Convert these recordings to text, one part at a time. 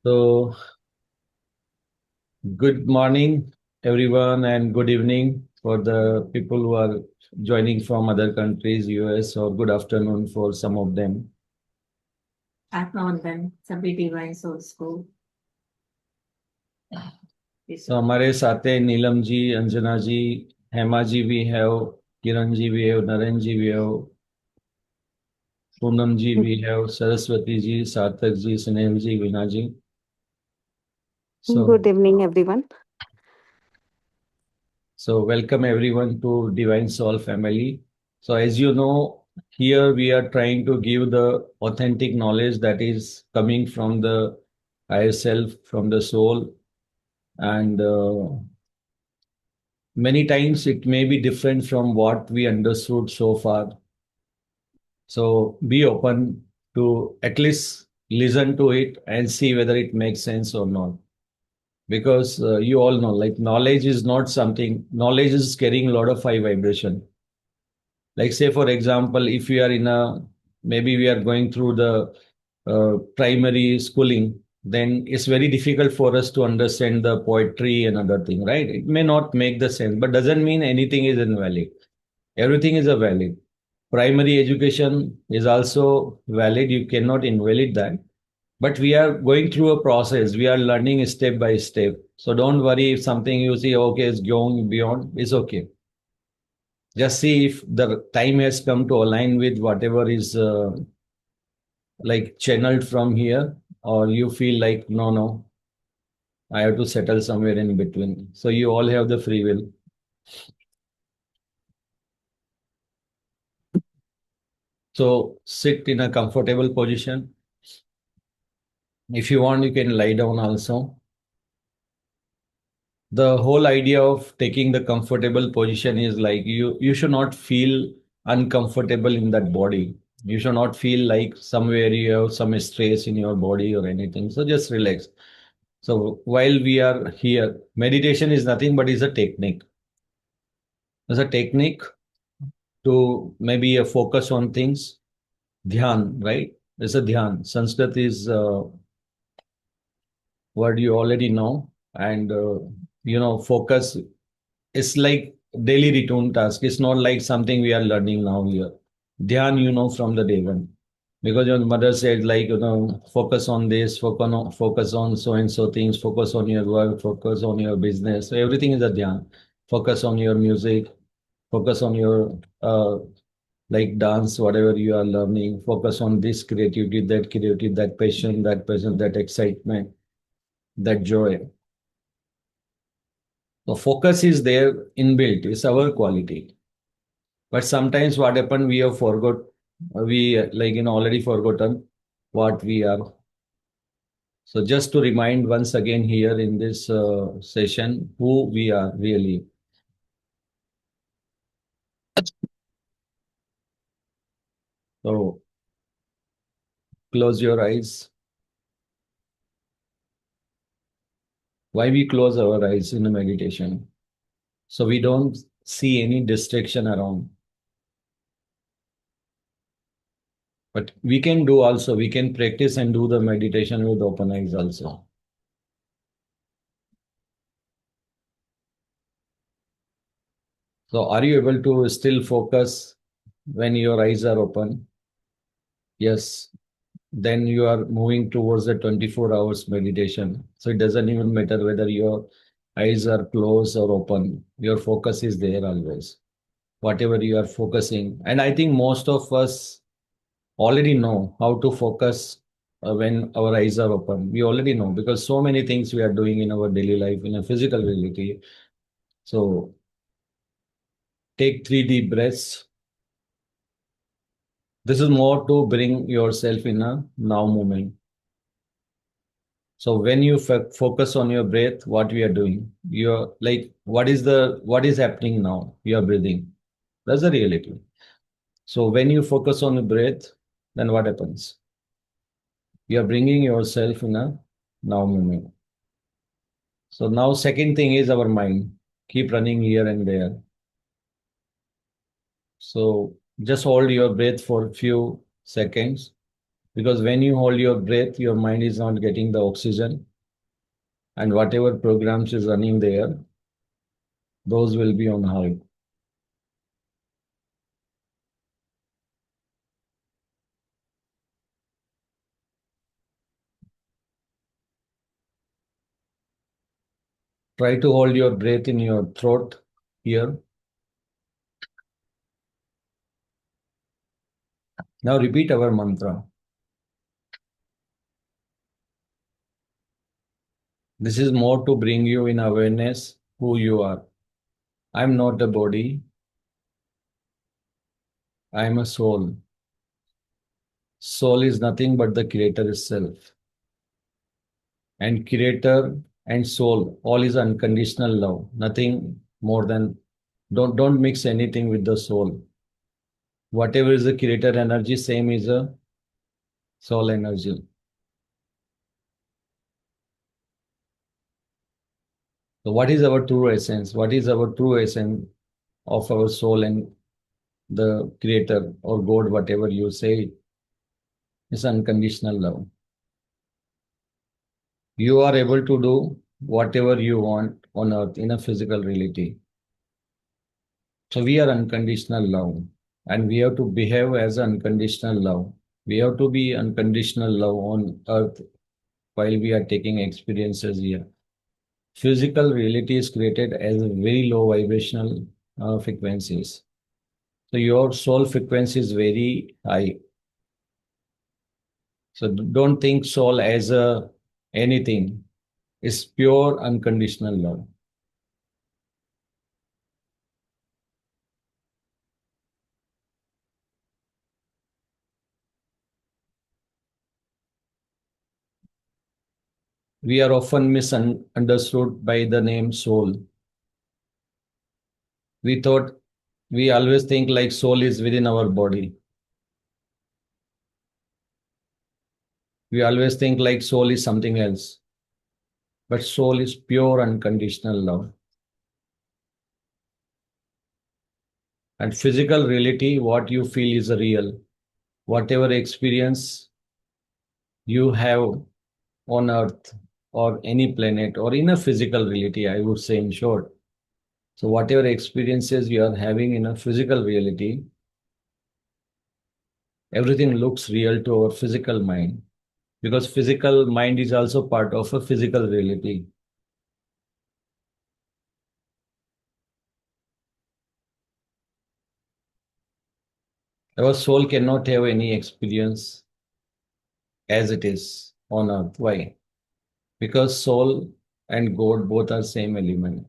So, good morning, everyone, and good evening for the people who are joining from other countries, US, or good afternoon for some of them. आत्मवंदन सभी divine souls को So, हमारे साथ है नीलम जी, अंजना जी, हेमा जी भी है, किरण जी भी है, नरेन जी भी है, पूनम जी भी है, सरस्वती जी, सार्थक जी, स्नेहल जी, वीना जी. So, Good evening, everyone. So welcome everyone to Divine Soul family. So as you know, here we are trying to give the authentic knowledge that is coming from the higher self, from the soul, and many times it may be different from what we understood so far. So be open to at least listen to it and see whether it makes sense or not. Because you all know, like knowledge is not something, knowledge is carrying a lot of high vibration. Like say, for example, if we are in a, maybe we are going through the primary schooling, then it's very difficult for us to understand the poetry and other thing, right? It may not make the sense, but doesn't mean anything is invalid. Everything is a valid. Primary education is also valid. You cannot invalid that. But we are going through a process. We are learning step by step. So don't worry if something you see, okay, is going beyond, it's okay. Just see if the time has come to align with whatever is like channeled from here, or you feel like, no, no, I have to settle somewhere in between. So you all have the free will. So sit in a comfortable position. If you want, you can lie down also. The whole idea of taking the comfortable position is like you should not feel uncomfortable in that body. You should not feel like somewhere you have some stress in your body or anything. So just relax. So while we are here, meditation is nothing but is a technique. It's a technique to maybe a focus on things. Dhyan, right? It's a dhyan. Sanskrit is word you already know, and focus. It's like daily routine task. It's not like something we are learning now here. Dhyan, from the day one. Because your mother said, like, focus on this, focus on so and so things, focus on your work, focus on your business. So everything is a dhyan. Focus on your music, focus on your like dance, whatever you are learning, focus on this creativity, that passion, that excitement, that joy. So focus is there inbuilt, it's our quality. But sometimes what happened, we have forgot, we like already forgotten what we are. So just to remind once again here in this session who we are really. So close your eyes. Why we close our eyes in a meditation? So we don't see any distraction around. But we can do also, we can practice and do the meditation with open eyes also. So are you able to still focus when your eyes are open? Yes. Then you are moving towards the 24 hours meditation. So it doesn't even matter whether your eyes are closed or open. Your focus is there always. Whatever you are focusing. And I think most of us already know how to focus when our eyes are open. We already know because so many things we are doing in our daily life in a physical reality. So take 3 deep breaths. This is more to bring yourself in a now moment. So when you focus on your breath, what we are doing, you're like, what is happening now? You are breathing. That's the reality. So when you focus on the breath, then what happens? You are bringing yourself in a now moment. So now second thing is our mind. Keep running here and there. So just hold your breath for a few seconds Because when you hold your breath, your mind is not getting the oxygen, and whatever programs is running there, those will be on hold. Try to hold your breath in your throat here. Now repeat our mantra. This is more to bring you in awareness who you are. I'm not a body, I'm a soul. Soul is nothing but the creator itself. And creator and soul, all is unconditional love. Nothing more than don't mix anything with the soul. Whatever is the creator energy, same is a soul energy. So what is our true essence? What is our true essence of our soul and the creator or God, whatever you say, is unconditional love. You are able to do whatever you want on earth in a physical reality. So we are unconditional love and we have to behave as unconditional love. We have to be unconditional love on earth while we are taking experiences here. Physical reality is created as very low vibrational frequencies. So your soul frequency is very high. So don't think soul as a anything. It's pure unconditional love. We are often misunderstood by the name soul. We thought we always think like soul is within our body. We always think like soul is something else. But soul is pure unconditional love. And physical reality, what you feel is real. Whatever experience you have on earth or any planet or in a physical reality, I would say in short. So whatever experiences you are having in a physical reality, everything looks real to our physical mind because physical mind is also part of a physical reality. Our soul cannot have any experience as it is on earth. Why? Because soul and God both are same element.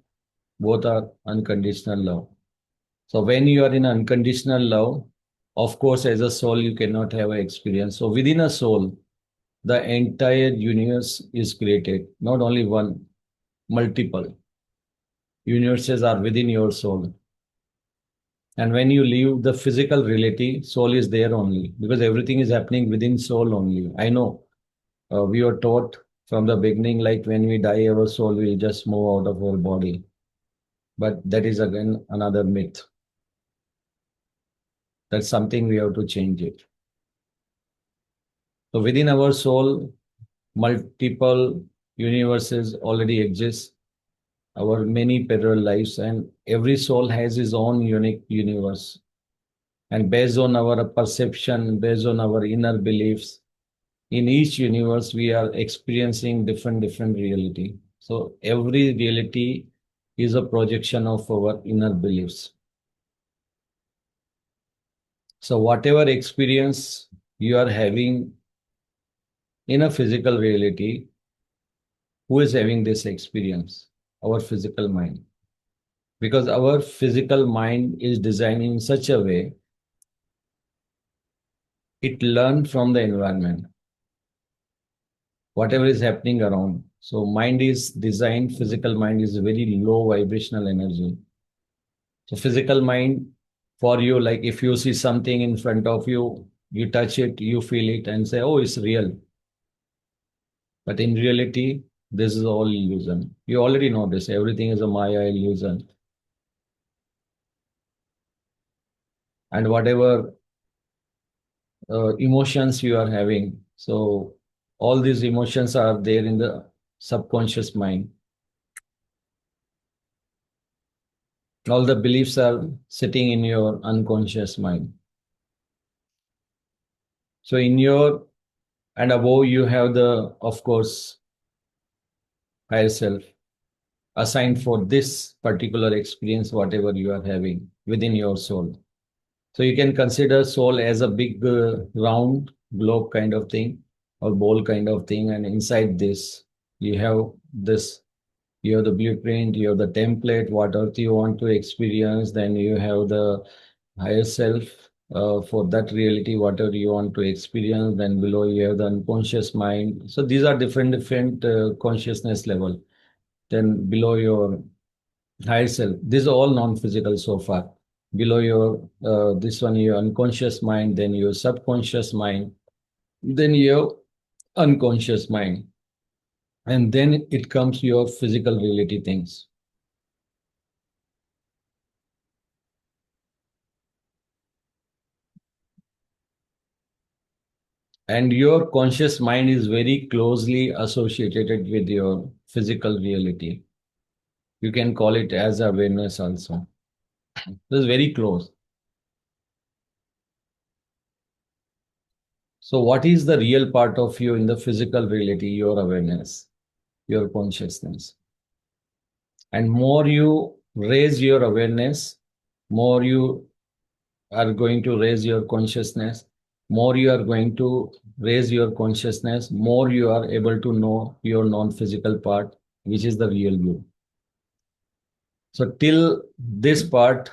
Both are unconditional love. So when you are in unconditional love, of course, as a soul, you cannot have an experience. So within a soul, the entire universe is created. Not only one, multiple universes are within your soul. And when you leave the physical reality, soul is there only because everything is happening within soul only. I know we are taught from the beginning, like when we die, our soul will just move out of our body. But that is again another myth. That's something we have to change it. So within our soul, multiple universes already exist, our many parallel lives, and every soul has its own unique universe. And based on our perception, based on our inner beliefs, in each universe we are experiencing different reality. So every reality is a projection of our inner beliefs. So whatever experience you are having in a physical reality, who is having this experience? Our physical mind. Because our physical mind is designed in such a way, it learns from the environment, whatever is happening around. So mind is designed, physical mind is very low vibrational energy. So physical mind for you, like if you see something in front of you, you touch it, you feel it and say, oh, it's real. But in reality, this is all illusion. You already know this. Everything is a Maya illusion. And whatever emotions you are having. So all these emotions are there in the subconscious mind. All the beliefs are sitting in your unconscious mind. So in your and above you have the, of course, higher self assigned for this particular experience, whatever you are having within your soul. So you can consider soul as a big round globe kind of thing or bowl kind of thing, and inside this you have this. You have the blueprint, you have the template, what earth you want to experience, then you have the higher self for that reality, whatever you want to experience, then below you have the unconscious mind. So these are different consciousness level. Then below your higher self, this is all non-physical so far. Below your this one, your unconscious mind, then your subconscious mind, then your unconscious mind, and then it comes your physical reality things. And your conscious mind is very closely associated with your physical reality. You can call it as awareness also. It's very close. So, what is the real part of you in the physical reality? Your awareness, your consciousness. And more you raise your awareness, more you are going to raise your consciousness, more you are going to raise your consciousness, more you are able to know your non physical part, which is the real you. So till this part,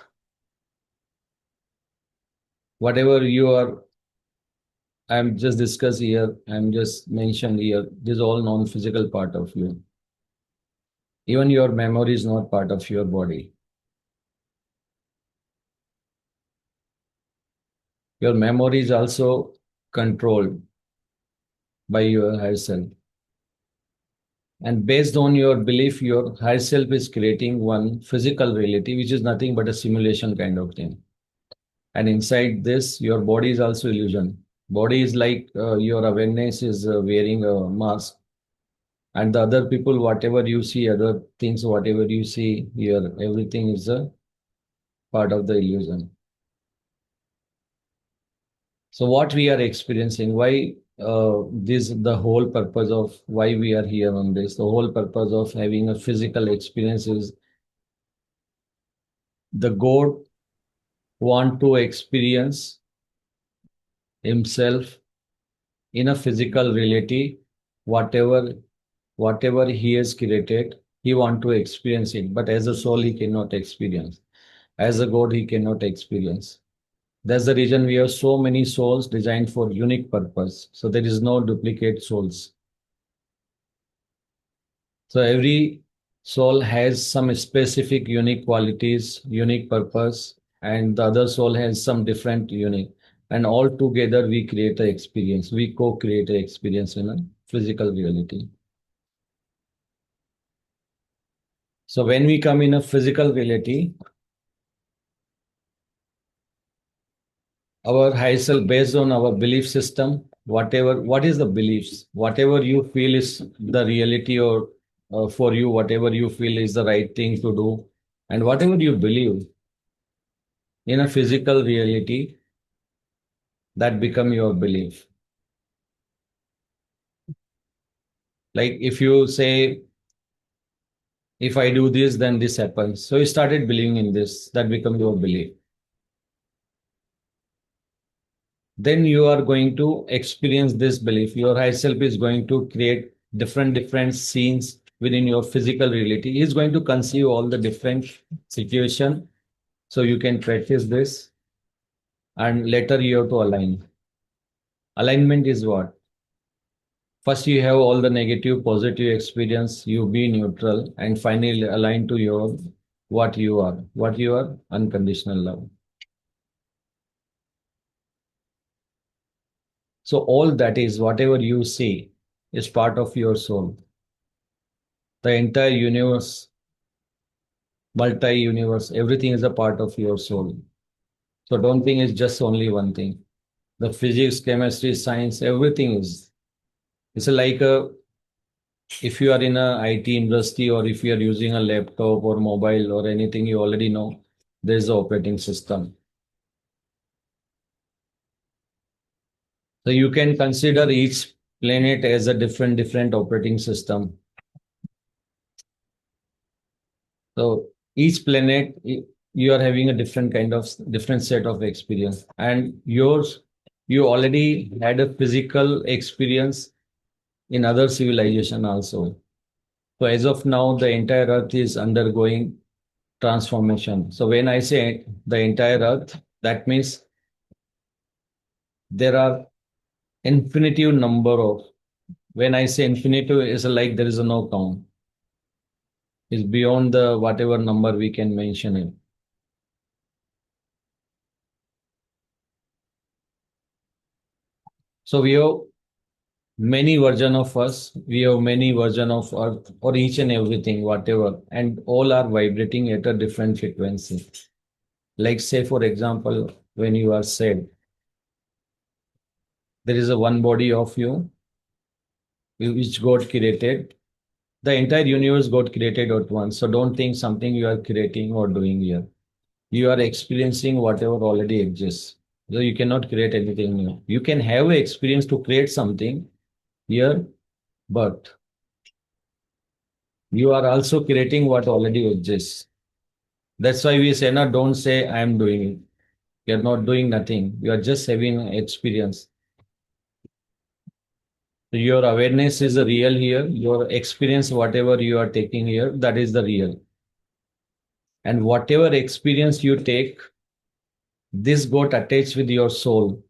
whatever you are, I'm just discuss here, I'm just mentioned here, this is all non-physical part of you. Even your memory is not part of your body. Your memory is also controlled by your higher self. And based on your belief, your higher self is creating one physical reality, which is nothing but a simulation kind of thing. And inside this, your body is also illusion. Body is like your awareness is wearing a mask, and the other people, whatever you see, other things, whatever you see here, everything is a part of the illusion. So what we are experiencing, why this the whole purpose of why we are here on this, the whole purpose of having a physical experience is the God want to experience himself in a physical reality, whatever whatever he has created, he want to experience it, but as a soul he cannot experience, as a God he cannot experience. That's the reason we have so many souls designed for unique purpose. So there is no duplicate souls. So every soul has some specific unique qualities, unique purpose, and the other soul has some different unique. And all together we create an experience. We co-create an experience in a physical reality. So when we come in a physical reality, our high self based on our belief system, whatever what is the beliefs, whatever you feel is the reality, or for you whatever you feel is the right thing to do, and whatever you believe in a physical reality, that become your belief. Like if you say, if I do this then this happens, so you started believing in this, that become your belief. Then you are going to experience this belief. Your high self is going to create different scenes within your physical reality. He is going to conceive all the different situation. So you can practice this, and later you have to align. Alignment is what? First you have all the negative, positive experience. You be neutral, and finally align to your what you are. What you are? Unconditional love. So all that is whatever you see is part of your soul. The entire universe, multi-universe, everything is a part of your soul. So don't think it's just only one thing. The physics, chemistry, science, everything is. It's like a, if you are in a IT industry or if you are using a laptop or mobile or anything, you already know there's the operating system. So you can consider each planet as a different operating system. So each planet, you are having a different kind of different set of experience, and yours, you already had a physical experience in other civilization also. So as of now, the entire Earth is undergoing transformation. So when I say the entire Earth, that means there are infinitive number of. When I say infinitive, it's like there is a no count. It's beyond the whatever number we can mention it. So we have many version of us. We have many version of Earth or each and everything, whatever, and all are vibrating at a different frequency. Like say, for example, when you are sad, there is a one body of you which got created. The entire universe got created at once. So don't think something you are creating or doing here. You are experiencing whatever already exists. So you cannot create anything new. You can have an experience to create something here, but you are also creating what already exists. That's why we say, no, don't say I am doing it. You're not doing nothing. You are just having an experience. So your awareness is the real here. Your experience, whatever you are taking here, that is the real. And whatever experience you take, this got attached with your soul.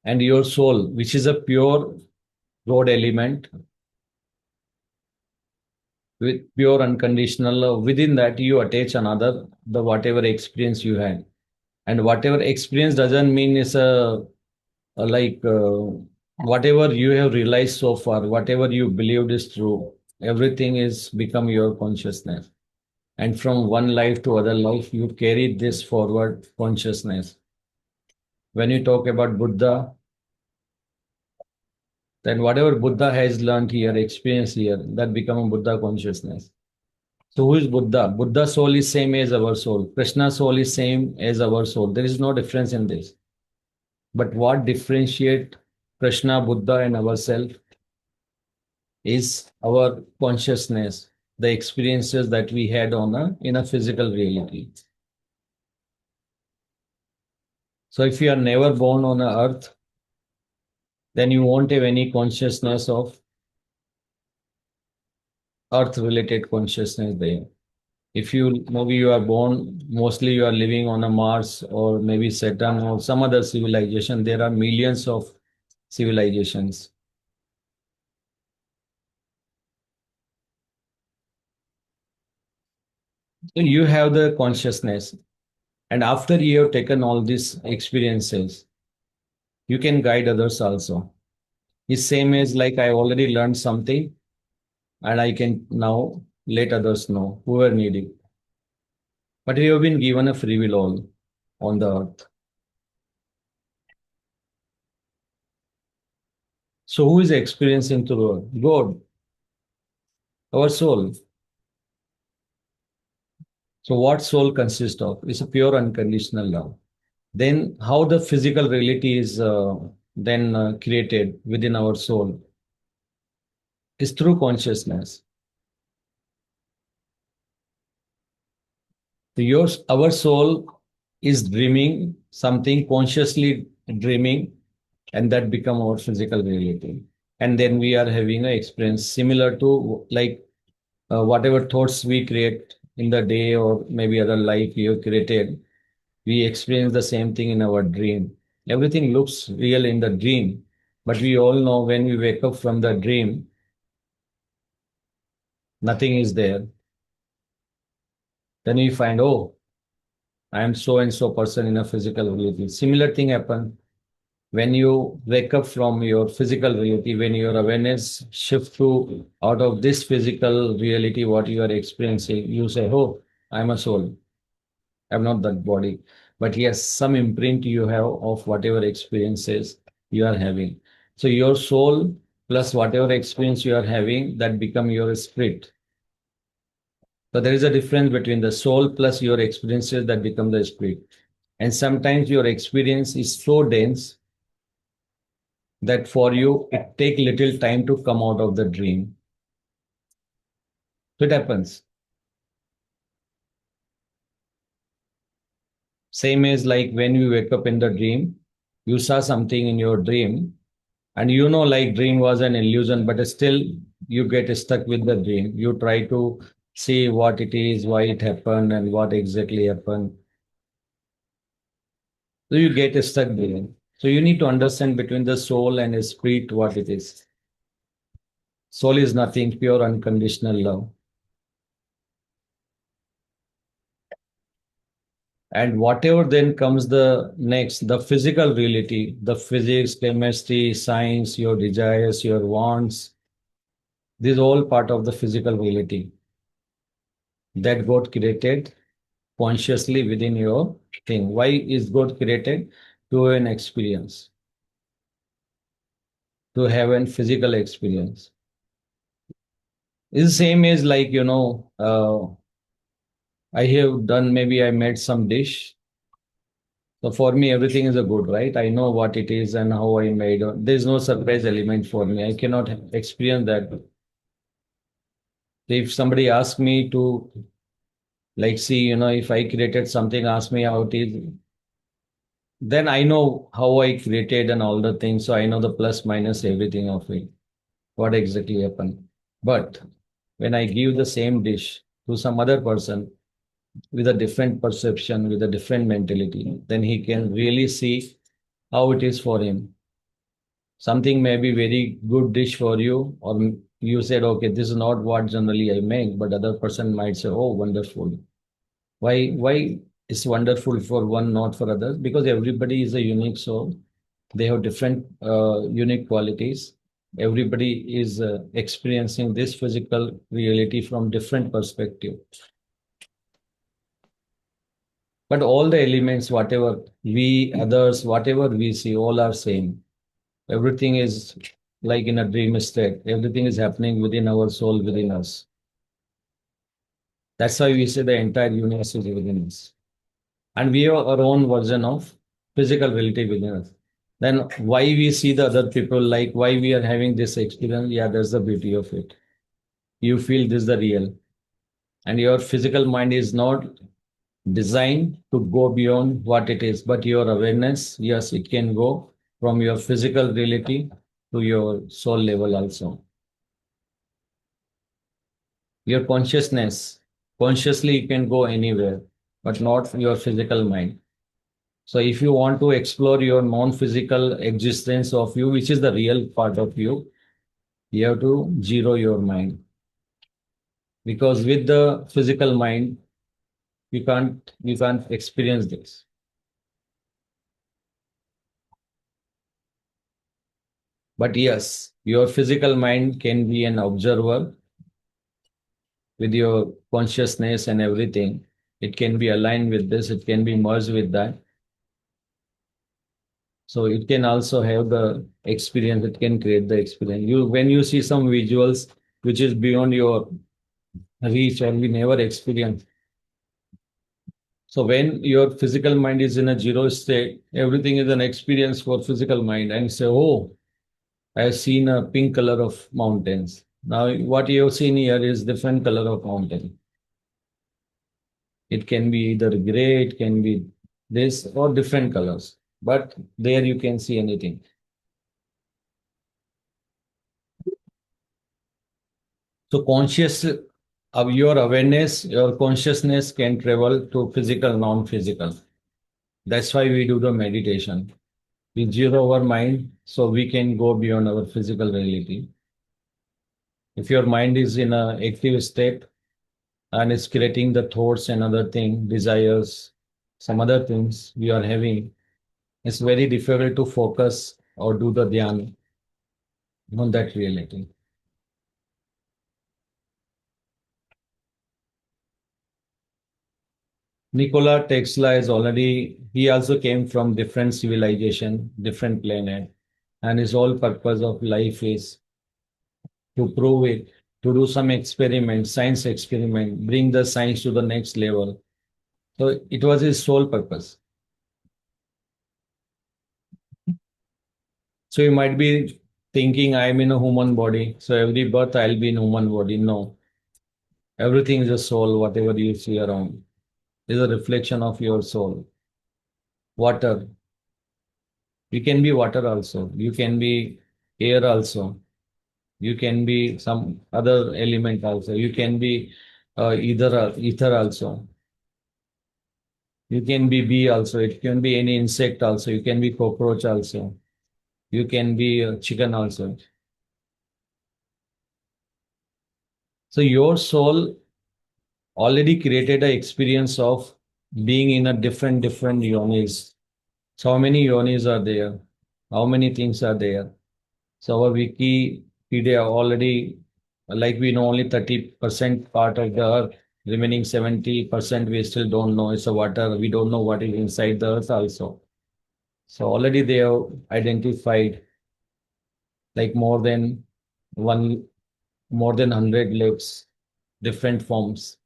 And your soul, which is a pure God element with pure unconditional love, within that you attach another, the whatever experience you had. And whatever experience doesn't mean it's a whatever you have realized so far, whatever you believed is true, everything is become your consciousness. And from one life to other life, you carry this forward consciousness. When you talk about Buddha, then whatever Buddha has learned here, experienced here, that become a Buddha consciousness. So who is Buddha? Buddha soul is same as our soul. Krishna soul is same as our soul. There is no difference in this. But what differentiate Krishna, Buddha, and ourselves is our consciousness, the experiences that we had on a in a physical reality. So if you are never born on a earth, then you won't have any consciousness of earth related consciousness there. If you maybe you are born, mostly you are living on a Mars or maybe Saturn or some other civilization, there are millions of civilizations. So you have the consciousness, and after you have taken all these experiences, you can guide others also. It's same as like I already learned something and I can now let others know who are needing. But we have been given a free will all on the earth. So who is experiencing through God, our soul. So what soul consists of? It's a pure unconditional love. Then how the physical reality is then created within our soul is through consciousness. So yours, our soul is dreaming something consciously dreaming, and that become our physical reality. And then we are having an experience similar to like whatever thoughts we create in the day or maybe other life we have created, we experience the same thing in our dream. Everything looks real in the dream, but we all know when we wake up from the dream, nothing is there. Then we find, oh, I am so and so person in a physical reality. Similar thing happen when you wake up from your physical reality, when your awareness shift to out of this physical reality, what you are experiencing, you say, oh, I'm a soul. I'm not that body. but yes, some imprint you have of whatever experiences you are having. So your soul plus whatever experience you are having, that become your spirit. So there is a difference between the soul plus your experiences that become the spirit. And sometimes your experience is so dense that for you it take little time to come out of the dream. So it happens. Same as like when you wake up in the dream, you saw something in your dream, and you know like dream was an illusion, but still you get stuck with the dream. You try to see what it is, why it happened, and what exactly happened. So you get stuck there. So you need to understand between the soul and spirit what it is. Soul is nothing, pure unconditional love. And whatever then comes the next, the physical reality, the physics, chemistry, science, your desires, your wants, this is all part of the physical reality that got created consciously within your thing. Why is God created? To an experience, to have a physical experience. It's the same as like, I have done, maybe I made some dish. So for me, everything is a good, right? I know what it is and how I made it. There's no surprise element for me. I cannot experience that. If somebody asks me to, like, see, if I created something, ask me how it is, then I know how I created and all the things. So I know the plus minus everything of it, what exactly happened. But when I give the same dish to some other person with a different perception, with a different mentality, then he can really see how it is for him. Something may be very good dish for you, or you said, okay, this is not what generally I make, but other person might say, oh, wonderful. Why is wonderful for one, not for others? Because everybody is a unique soul. They have different unique qualities. Everybody is experiencing this physical reality from different perspective. But all the elements, whatever we, others, whatever we see, all are same. Everything is like in a dream state. Everything is happening within our soul, within us. That's why we say the entire universe is within us. And we have our own version of physical reality within us. Then why we see the other people, like why we are having this experience? Yeah, that's the beauty of it. You feel this is the real. And your physical mind is not designed to go beyond what it is, but your awareness, yes, it can go from your physical reality to your soul level also. Your consciousness, consciously you can go anywhere, but not your physical mind. So if you want to explore your non-physical existence of you, which is the real part of you, you have to zero your mind. Because with the physical mind, you can't experience this. But yes, your physical mind can be an observer with your consciousness and everything. It can be aligned with this, it can be merged with that. So it can also have the experience, it can create the experience. You when you see some visuals which is beyond your reach or we never experience. So when your physical mind is in a zero state, everything is an experience for physical mind and say, oh, I have seen a pink color of mountains. Now what you have seen here is different color of mountain. It can be either gray, it can be this or different colors. But there you can see anything. So conscious of your awareness, your consciousness can travel to physical, non-physical. That's why we do the meditation. We zero our mind so we can go beyond our physical reality. If your mind is in a active state and is creating the thoughts and other thing, desires, some other things we are having, it's very difficult to focus or do the dhyan on that reality. Nikola Tesla is already, he also came from different civilization, different planet, and his whole purpose of life is to prove it, to do some experiment, science experiment, bring the science to the next level. So it was his sole purpose. So you might be thinking, I'm in a human body, so every birth I'll be in human body. No, everything is a soul, whatever you see around is a reflection of your soul. Water, you can be water also, you can be air also, you can be some other element also, you can be either ether also, you can be bee also, it can be any insect also, you can be cockroach also, you can be chicken also. So your soul already created an experience of being in a different yonis. So how many yonis are there? How many things are there? So our Wikipedia already, like we know only 30% part of the earth, remaining 70% we still don't know. It's a water. We don't know what is inside the earth also. So already they have identified like one, more than 100 lakes, different forms.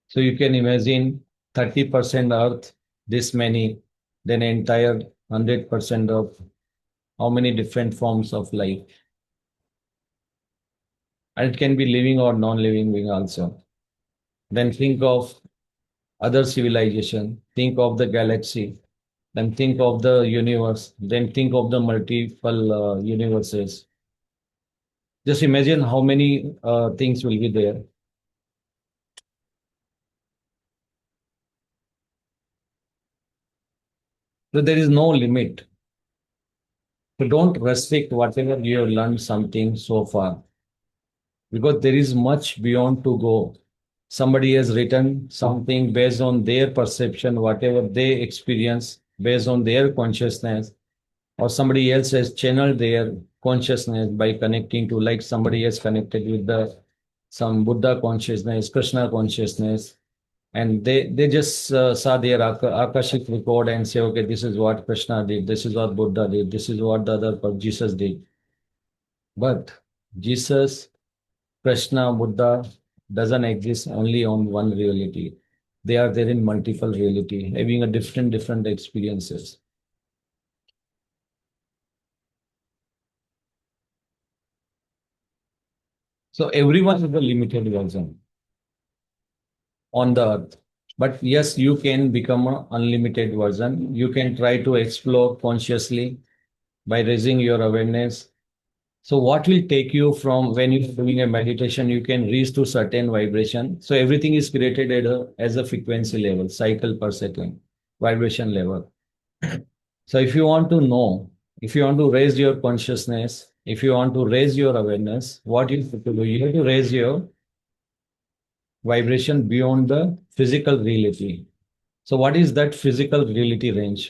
So you can imagine 30% earth, this many, then entire 100% of how many different forms of life. And it can be living or non-living being also. Then think of other civilization, think of the galaxy, then think of the universe, then think of the multiple universes. Just imagine how many things will be there. So there is no limit. So don't restrict whatever you have learned something so far, because there is much beyond to go. Somebody has written something based on their perception, whatever they experience, based on their consciousness, or somebody else has channeled their consciousness by connecting to, like somebody has connected with the some Buddha consciousness, Krishna consciousness, and they just saw their akashic record and say, okay, this is what Krishna did, this is what Buddha did, this is what the Jesus did. But Jesus, Krishna, Buddha doesn't exist only on one reality. They are there in multiple reality, having a different experiences. So everyone is a limited version on the earth. But yes, you can become an unlimited version. You can try to explore consciously by raising your awareness. So what will take you from when you're doing a meditation, you can reach to certain vibration. So everything is created as a frequency level, cycle per second, vibration level. So if you want to know, if you want to raise your consciousness, if you want to raise your awareness, what you have to do? You have to raise your vibration beyond the physical reality. So what is that physical reality range?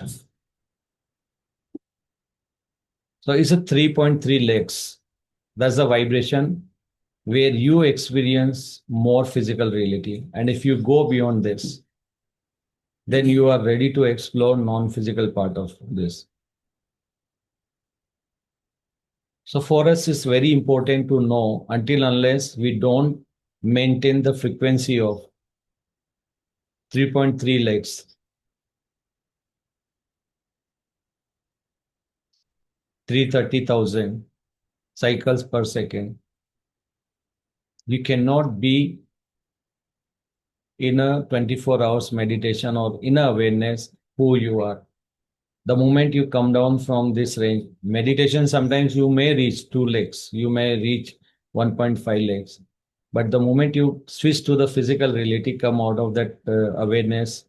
So it's a 3.3 lakhs. That's the vibration where you experience more physical reality. And if you go beyond this, then you are ready to explore non-physical part of this. So for us, it's very important to know until unless we don't maintain the frequency of 3.3 lakhs, 330,000 cycles per second, you cannot be in a 24 hours meditation or in awareness who you are. The moment you come down from this range, meditation, sometimes you may reach 2 lakhs, you may reach 1.5 lakhs. But the moment you switch to the physical reality, come out of that awareness,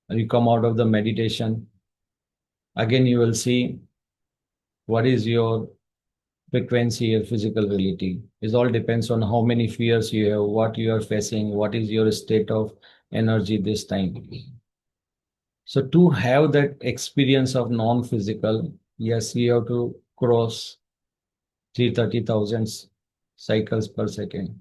you come out of the meditation, again you will see what is your frequency, your physical reality. It all depends on how many fears you have, what you are facing, what is your state of energy this time. So to have that experience of non-physical, yes, you have to cross 330,000 cycles per second.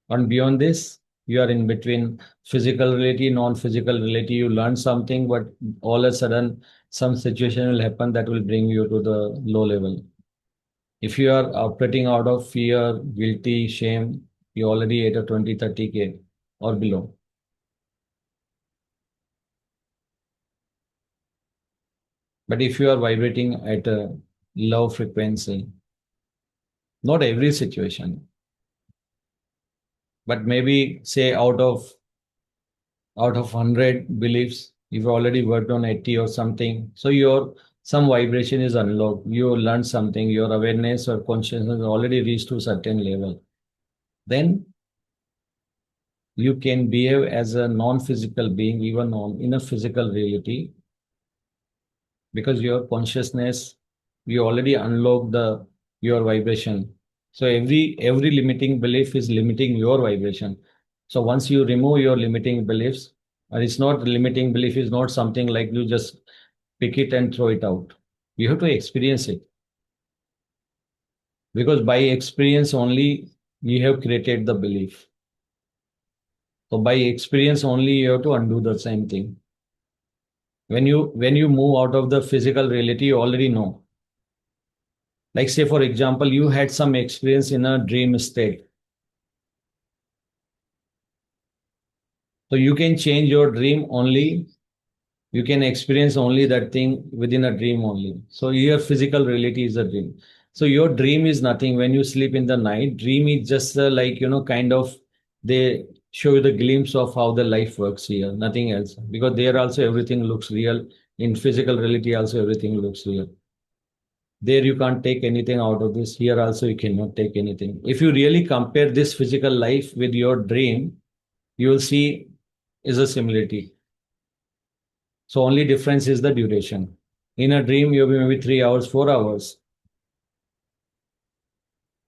And beyond this, you are in between physical reality, non-physical reality. You learn something, but all of a sudden, some situation will happen that will bring you to the low level. If you are operating out of fear, guilty, shame, you already at a 20, 30K or below. But if you are vibrating at a low frequency, not every situation, but maybe say out of 100 beliefs, you've already worked on 80 or something. So your some vibration is unlocked. You learned something, your awareness or consciousness already reached to a certain level. Then you can behave as a non-physical being, even on in a physical reality, because your consciousness, you already unlock the your vibration. So every limiting belief is limiting your vibration. So once you remove your limiting beliefs, and it's not limiting belief is not something like you just pick it and throw it out. You have to experience it, because by experience only you have created the belief. So by experience only you have to undo the same thing. When you move out of the physical reality, you already know. Like say for example, you had some experience in a dream state. So you can change your dream only. You can experience only that thing within a dream only. So your physical reality is a dream. So your dream is nothing. When you sleep in the night, dream is just like, kind of they show you the glimpse of how the life works here, nothing else. Because there also everything looks real. In physical reality also everything looks real. There you can't take anything out of this. Here also you cannot take anything. If you really compare this physical life with your dream, you will see is a similarity. So only difference is the duration. In a dream, you'll be maybe 3 hours, 4 hours,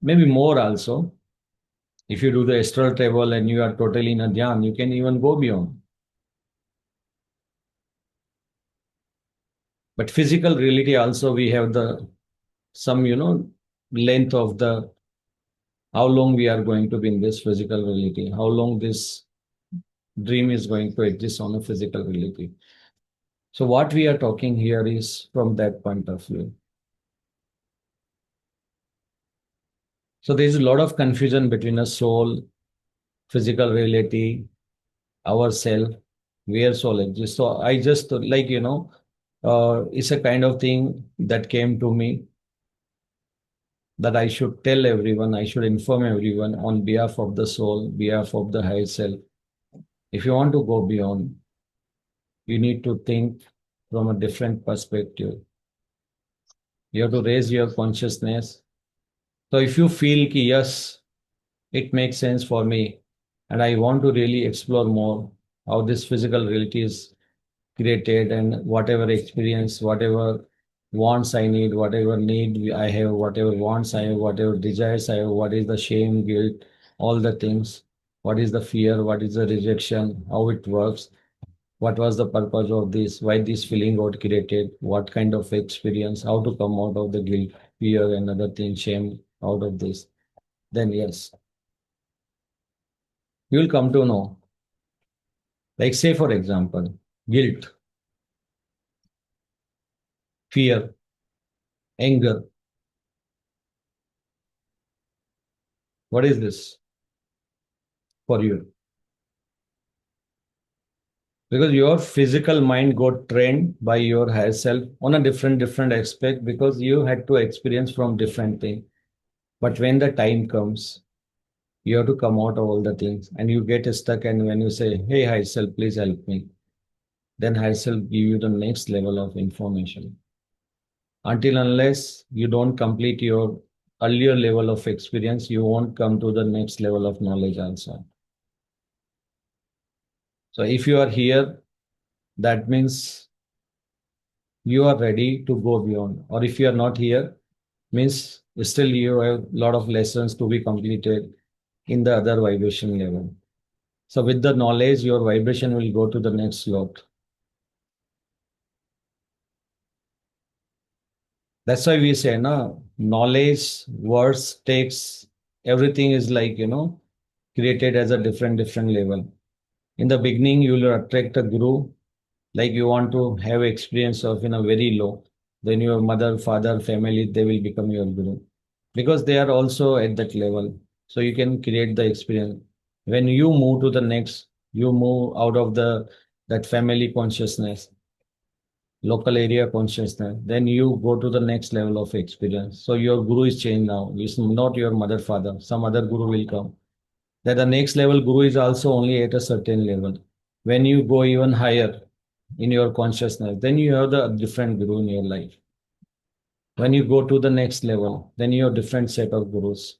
maybe more also. If you do the astral travel and you are totally in a dhyan, you can even go beyond. But physical reality also we have the some length of the how long we are going to be in this physical reality, how long this dream is going to exist on a physical reality. So what we are talking here is from that point of view. So there is a lot of confusion between a soul, physical reality, ourself, where soul exists. So I just it's a kind of thing that came to me that I should tell everyone, I should inform everyone on behalf of the soul, behalf of the higher self. If you want to go beyond, you need to think from a different perspective. You have to raise your consciousness. So if you feel ki, yes, it makes sense for me, and I want to really explore more how this physical reality is created and whatever experience, whatever wants I need, whatever need I have, whatever wants I have, whatever desires I have, what is the shame, guilt, all the things, what is the fear, what is the rejection, how it works, what was the purpose of this, why this feeling got created, what kind of experience, how to come out of the guilt, fear, and other things, shame out of this. Then, yes, you will come to know. Like, say, for example, guilt, fear, anger. What is this for you? Because your physical mind got trained by your higher self on a different aspect because you had to experience from different things. But when the time comes, you have to come out of all the things and you get stuck. And when you say, hey, higher self, please help me, then higher self give you the next level of information. Until unless you don't complete your earlier level of experience, you won't come to the next level of knowledge also. So if you are here, that means you are ready to go beyond. Or if you are not here, means still you have a lot of lessons to be completed in the other vibration level. So with the knowledge, your vibration will go to the next slot. That's why we say, no, knowledge, words, takes, everything is like, created as a different level. In the beginning, you will attract a guru, like you want to have experience of in a very low. Then your mother, father, family, they will become your guru because they are also at that level. So you can create the experience. When you move to the next, you move out of the that family consciousness, local area consciousness, then you go to the next level of experience. So your guru is changed now. It's not your mother, father. Some other guru will come. That the next level guru is also only at a certain level. When you go even higher in your consciousness, then you have the different guru in your life. When you go to the next level, then you have different set of gurus.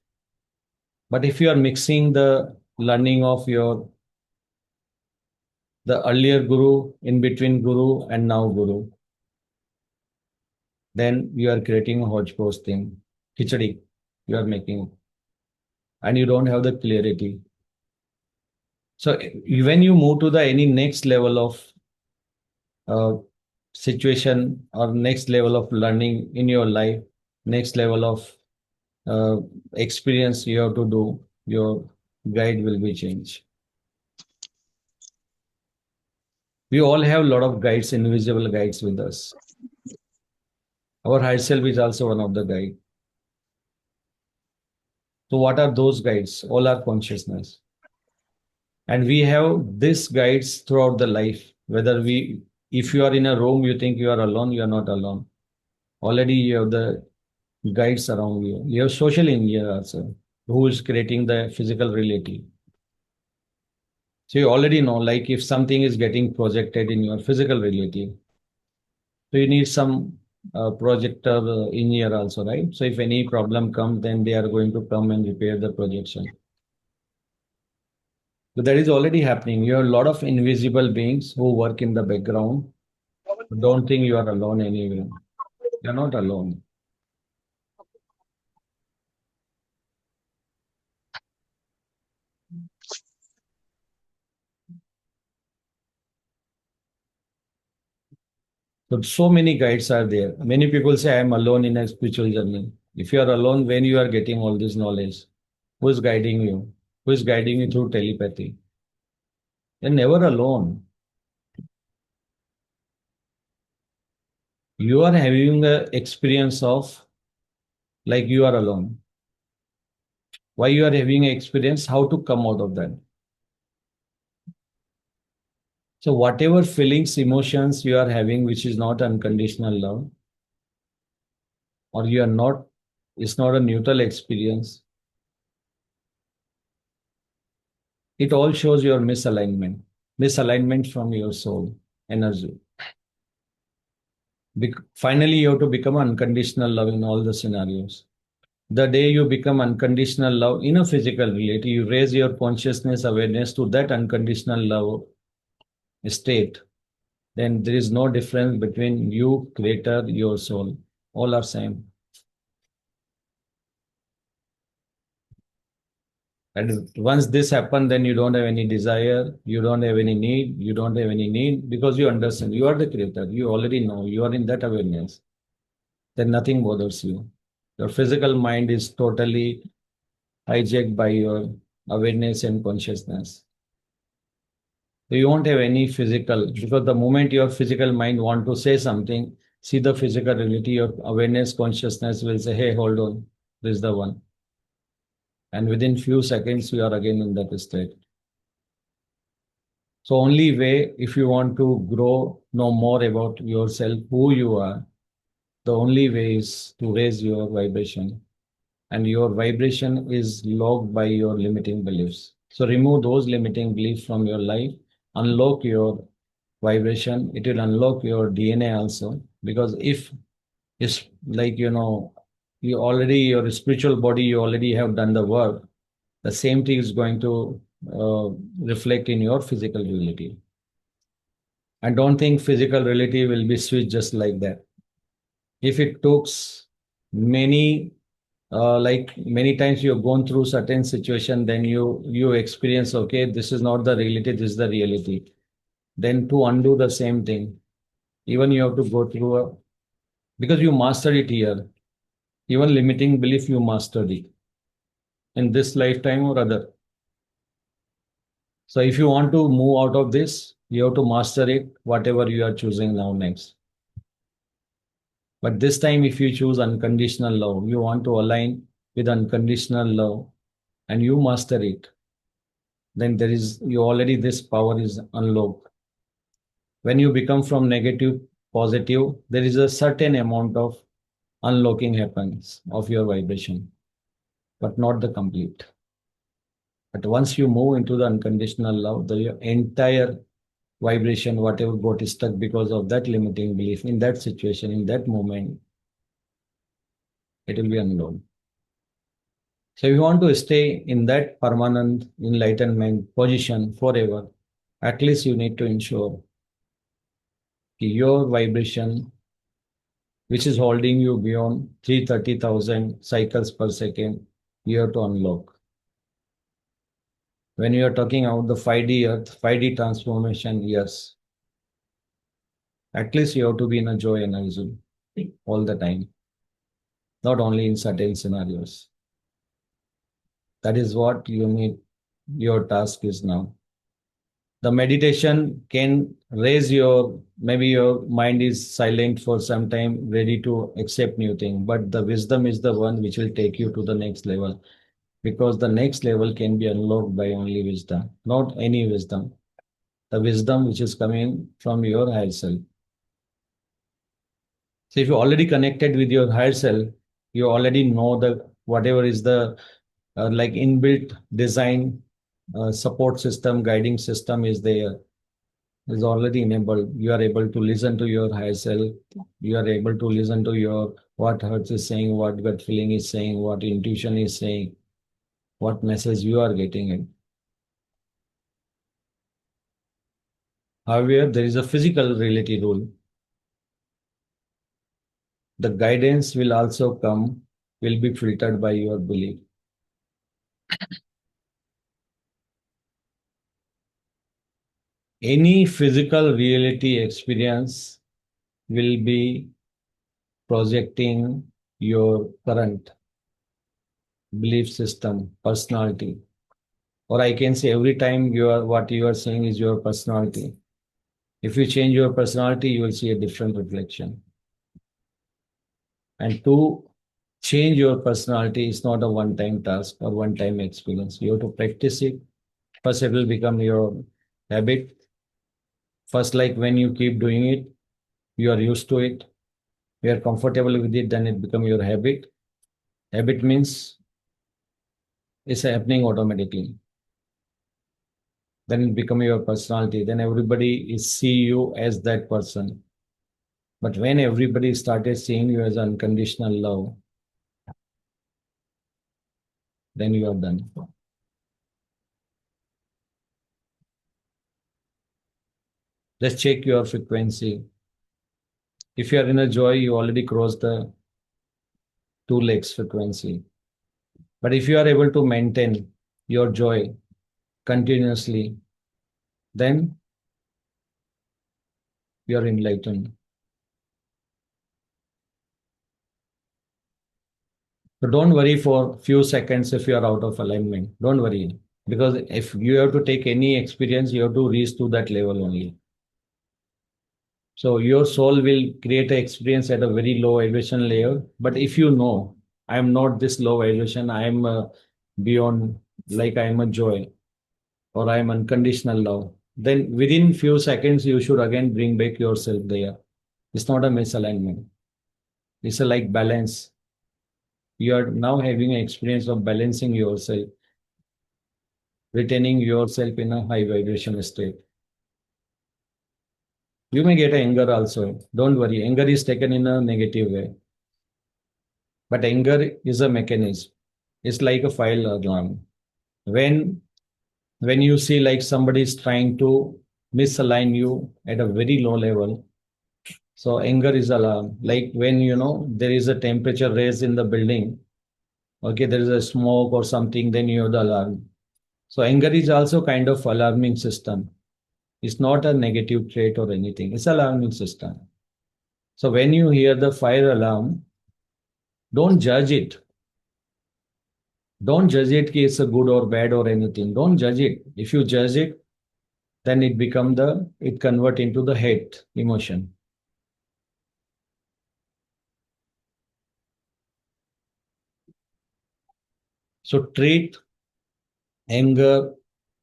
But if you are mixing the learning of your the earlier guru, in between guru and now guru, then you are creating a hodgepodge thing, khichdi you are making, and you don't have the clarity. So when you move to the any next level of uh, situation or next level of learning in your life, next level of uh, experience you have to do, your guide will be changed. We all have a lot of guides, invisible guides with us. Our higher self is also one of the guide. So what are those guides? All are consciousness. And we have these guides throughout the life. Whether we, if you are in a room, you think you are alone, you are not alone. Already you have the guides around you. You have social engineer also, who is creating the physical reality. So you already know, like if something is getting projected in your physical reality, so you need some projector engineer also, right? So if any problem comes, then they are going to come and repair the projection. So that is already happening. You have a lot of invisible beings who work in the background. Don't think you are alone anywhere. You're not alone. So many guides are there. Many people say, I am alone in a spiritual journey. If you are alone, when you are getting all this knowledge, who is guiding you? Who is guiding you through telepathy? You're never alone. You are having an experience of like you are alone. Why you are having an experience? How to come out of that? So whatever feelings, emotions you are having, which is not unconditional love, or you are not, it's not a neutral experience. It all shows your misalignment from your soul energy. Finally, you have to become unconditional love in all the scenarios. The day you become unconditional love in a physical reality, you raise your consciousness awareness to that unconditional love state, then there is no difference between you, creator, your soul. All are same. And once this happens, then you don't have any desire, you don't have any need, you don't have any need because you understand you are the creator. You already know you are in that awareness. Then nothing bothers you. Your physical mind is totally hijacked by your awareness and consciousness. So you won't have any physical because the moment your physical mind want to say something, see the physical reality, your awareness consciousness will say, hey, hold on, this is the one. And within few seconds, you are again in that state. So only way if you want to grow, know more about yourself, who you are, the only way is to raise your vibration. And your vibration is locked by your limiting beliefs. So remove those limiting beliefs from your life, unlock your vibration. It will unlock your DNA also. Because if it's like, you already, your spiritual body, you already have done the work, the same thing is going to reflect in your physical reality. I don't think physical reality will be switched just like that. If it took many, like many times you have gone through certain situation, then you experience, okay, this is not the reality, this is the reality. Then to undo the same thing, even you have to go through a because you mastered it here. Even limiting belief, you mastered it in this lifetime or other. So if you want to move out of this, you have to master it, whatever you are choosing now next. But this time, if you choose unconditional love, you want to align with unconditional love and you master it, then there is you already this power is unlocked. When you become from negative positive, there is a certain amount of unlocking happens of your vibration, but not the complete. But once you move into the unconditional love, the entire vibration, whatever got stuck because of that limiting belief in that situation, in that moment, it will be unlocked. So if you want to stay in that permanent enlightenment position forever, at least you need to ensure your vibration, which is holding you beyond 330,000 cycles per second, you have to unlock. When you are talking about the 5D earth, 5D transformation, yes, at least you have to be in a joy energy all the time, not only in certain scenarios. That is what you need. Your task is now. The meditation can raise your, maybe your mind is silent for some time, ready to accept new thing. But the wisdom is the one which will take you to the next level, because the next level can be unlocked by only wisdom, not any wisdom. The wisdom which is coming from your higher self. So if you already connected with your higher self, you already know the whatever is the like inbuilt design support system, guiding system is there, is already enabled. You are able to listen to your higher self. You are able to listen to your what heart is saying, what gut feeling is saying, what intuition is saying, what message you are getting it. However, there is a physical reality rule. The guidance will also come, will be filtered by your belief. Any physical reality experience will be projecting your current belief system, personality. Or I can say every time you are what you are saying is your personality. If you change your personality, you will see a different reflection. And to change your personality is not a one-time task or one-time experience. You have to practice it. First, it will become your habit. First, like when you keep doing it, you are used to it. You are comfortable with it, then it become your habit. Habit means it's happening automatically. Then it become your personality. Then everybody is see you as that person. But when everybody started seeing you as unconditional love, then you are done. Just check your frequency. If you are in a joy, you already crossed the 2 legs frequency. But if you are able to maintain your joy continuously, then you are enlightened. So don't worry for few seconds if you are out of alignment. Don't worry. Because if you have to take any experience, you have to reach to that level only. So your soul will create an experience at a very low vibration layer. But if you know, I am not this low vibration, I am beyond, like I am a joy or I am unconditional love, then within few seconds you should again bring back yourself there. It's not a misalignment. It's a like balance. You are now having an experience of balancing yourself, retaining yourself in a high vibration state. You may get anger also. Don't worry. Anger is taken in a negative way. But anger is a mechanism. It's like a fire alarm. When when you see like somebody is trying to misalign you at a very low level, so anger is alarm. Like when you know there is a temperature raise in the building, okay, there is a smoke or something, then you have the alarm. So anger is also kind of alarming system. It's not a negative trait or anything. It's alarming system. So when you hear the fire alarm, don't judge it. Don't judge it कि it's a good or bad or anything. Don't judge it. If you judge it, then it convert into the hate emotion. So treat anger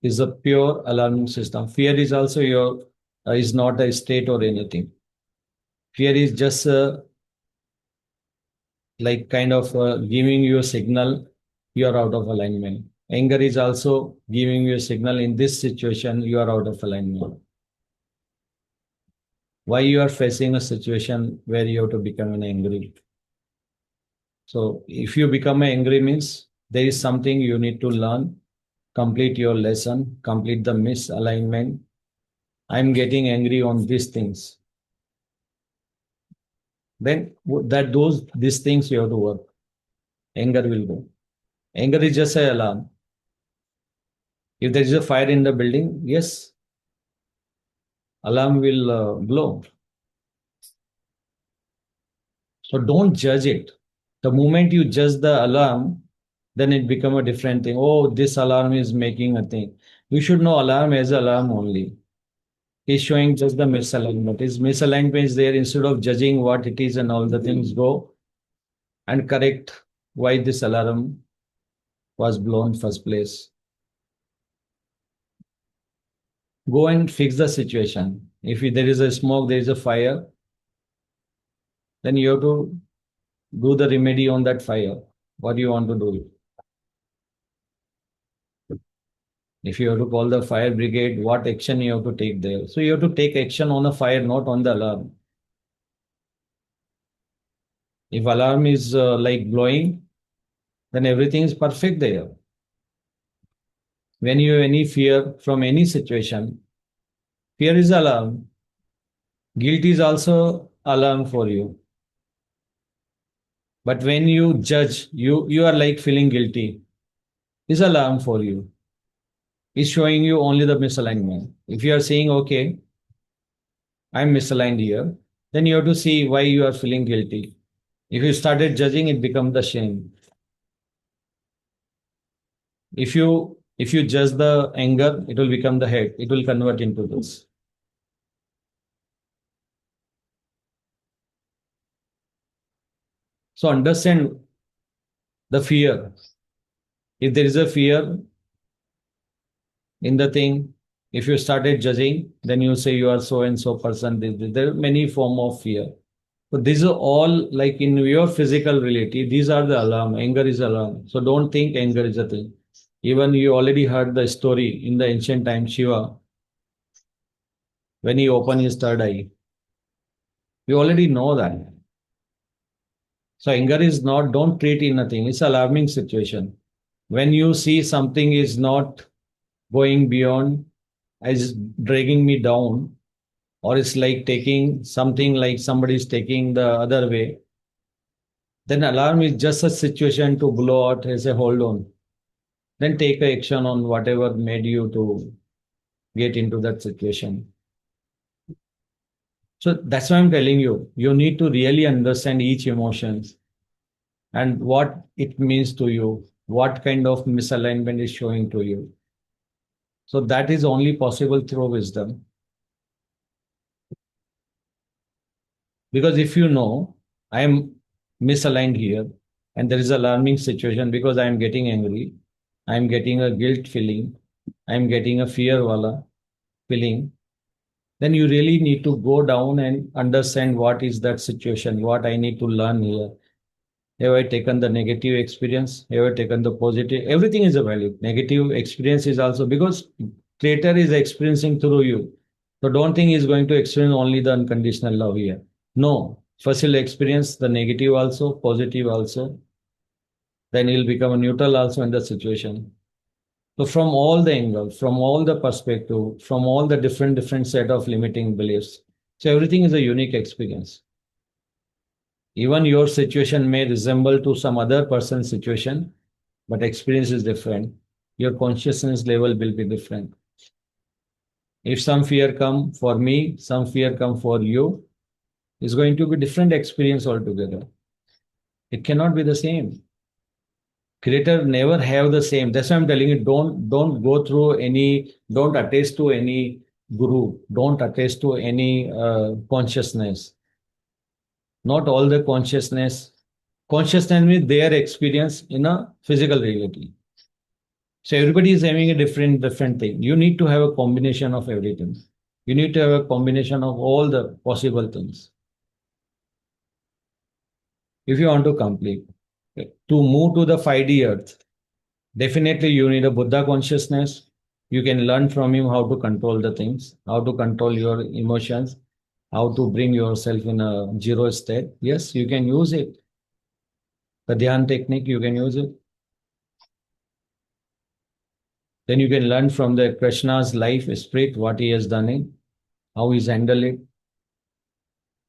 is a pure alarming system. Fear is also is not a state or anything. Fear is just like kind of giving you a signal you are out of alignment. Anger is also giving you a signal in this situation you are out of alignment. Why you are facing a situation where you have to become an angry. So if you become angry means there is something you need to learn, complete your lesson, complete the misalignment. I'm getting angry on these things. Then that those these things you have to work. Anger will go. Anger is just an alarm. If there is a fire in the building, yes, alarm will blow. So don't judge it. The moment you judge the alarm, then it become a different thing. Oh, this alarm is making a thing. You should know alarm as alarm only. Is showing just the misalignment. Is misalignment is there instead of judging what it is and all the things go and correct why this alarm was blown first place. Go and fix the situation. If there is a smoke, there is a fire, then you have to do the remedy on that fire. What do you want to do? If you have to call the fire brigade, what action you have to take there? So you have to take action on a fire, not on the alarm. If alarm is like blowing, then everything is perfect there. When you have any fear from any situation, fear is alarm. Guilt is also alarm for you. But when you judge, you are like feeling guilty. Is alarm for you. Is showing you only the misalignment. If you are saying, okay, I'm misaligned here, then you have to see why you are feeling guilty. If you started judging, it becomes the shame. If you judge the anger, it will become the hate. It will convert into this. So understand the fear. If there is a fear in the thing, if you started judging, then you say you are so and so person. There are many form of fear. So these are all like in your physical reality. These are the alarm. Anger is alarm. So don't think anger is a thing. Even you already heard the story in the ancient time Shiva when he opened his third eye. We already know that. So anger is not, don't treat it nothing. It's alarming situation. When you see something is not going beyond, is dragging me down, or it's like taking something like somebody is taking the other way, then alarm is just a situation to blow out as a hold on. Then take action on whatever made you to get into that situation. So that's why I'm telling you, you need to really understand each emotions and what it means to you, what kind of misalignment is showing to you. So that is only possible through wisdom. Because if you know I am misaligned here and there is alarming situation because I am getting angry, I am getting a guilt feeling, I am getting a fear wala feeling, then you really need to go down and understand what is that situation, what I need to learn here. Have I taken the negative experience? Have I taken the positive? Everything is a value. Negative experience is also because creator is experiencing through you. So don't think he's going to experience only the unconditional love here. No. First he'll experience the negative also, positive also. Then he'll become a neutral also in the situation. So from all the angles, from all the perspective, from all the different set of limiting beliefs. So everything is a unique experience. Even your situation may resemble to some other person's situation, but experience is different. Your consciousness level will be different. If some fear come for me, some fear come for you, it's going to be different experience altogether. It cannot be the same. Creator never have the same. That's why I'm telling you, don't go through any, don't attach to any guru, don't attach to any consciousness. Not all the consciousness means their experience in a physical reality. So everybody is having a different thing. You need to have a combination of everything. You need to have a combination of all the possible things if you want to complete. To move to the 5D earth, definitely you need a Buddha consciousness. You can learn from him how to control the things, how to control your emotions, how to bring yourself in a zero state. Yes, you can use it. The Dhyan technique, you can use it. Then you can learn from the Krishna's life, spirit, what he has done it, how he's handled it.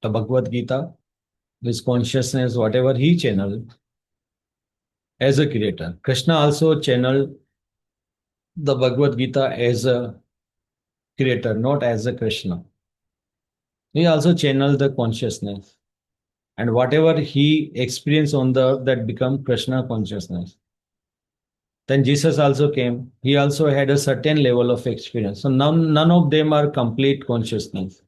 The Bhagavad Gita, his consciousness, whatever he channeled as a creator. Krishna also channeled the Bhagavad Gita as a creator, not as a Krishna. He also channeled the consciousness. And whatever he experienced on the earth, that become Krishna consciousness. Then Jesus also came. He also had a certain level of experience. So none of them are complete consciousness.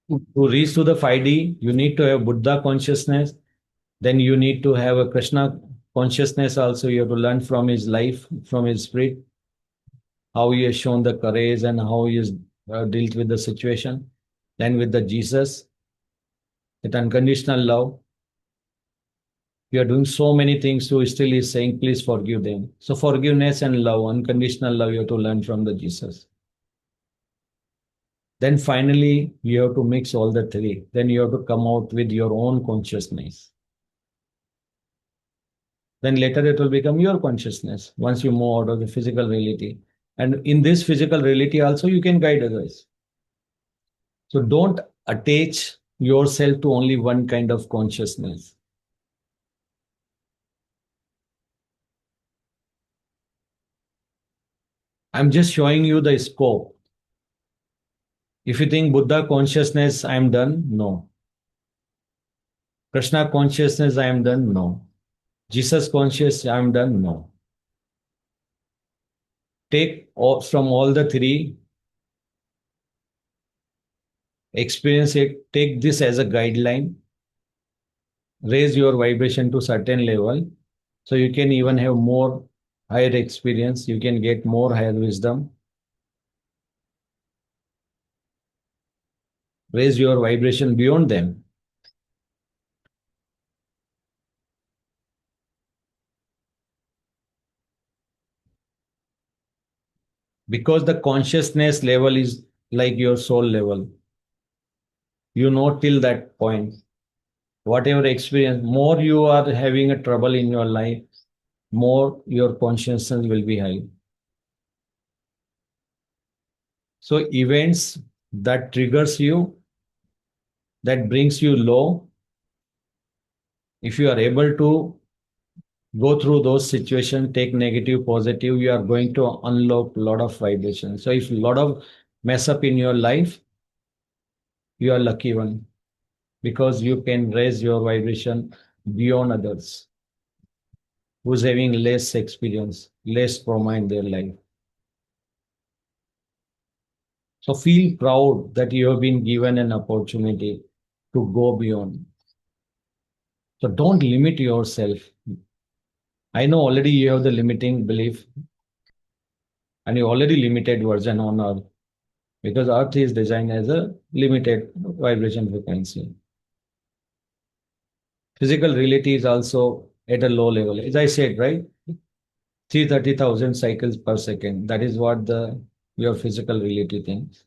To reach to the 5D, you need to have Buddha consciousness. Then you need to have a Krishna consciousness also. You have to learn from his life, from his spirit, how he has shown the courage and how he has dealt with the situation. Then with the Jesus, that unconditional love. You are doing so many things, so still is saying, please forgive them. So forgiveness and love, unconditional love, you have to learn from the Jesus. Then finally, you have to mix all the three. Then you have to come out with your own consciousness. Then later it will become your consciousness once you move out of the physical reality. And in this physical reality also, you can guide others. So don't attach yourself to only one kind of consciousness. I'm just showing you the scope. If you think Buddha consciousness, I'm done, no. Krishna consciousness, I am done, no. Jesus conscious, I am done, no. Take from all the three, experience it, take this as a guideline, raise your vibration to certain level, so you can even have more higher experience, you can get more higher wisdom, raise your vibration beyond them. Because the consciousness level is like your soul level. You know till that point. Whatever experience, more you are having a trouble in your life, more your consciousness will be high. So events that triggers you, that brings you low, if you are able to go through those situations, take negative, positive, you are going to unlock a lot of vibration. So if a lot of mess up in your life, you are lucky one because you can raise your vibration beyond others who's having less experience, less trauma in their life. So feel proud that you have been given an opportunity to go beyond. So don't limit yourself. I know already you have the limiting belief and you already limited version on earth because earth is designed as a limited vibration frequency. Physical reality is also at a low level. As I said, right? 330,000 cycles per second. That is what the your physical reality thinks.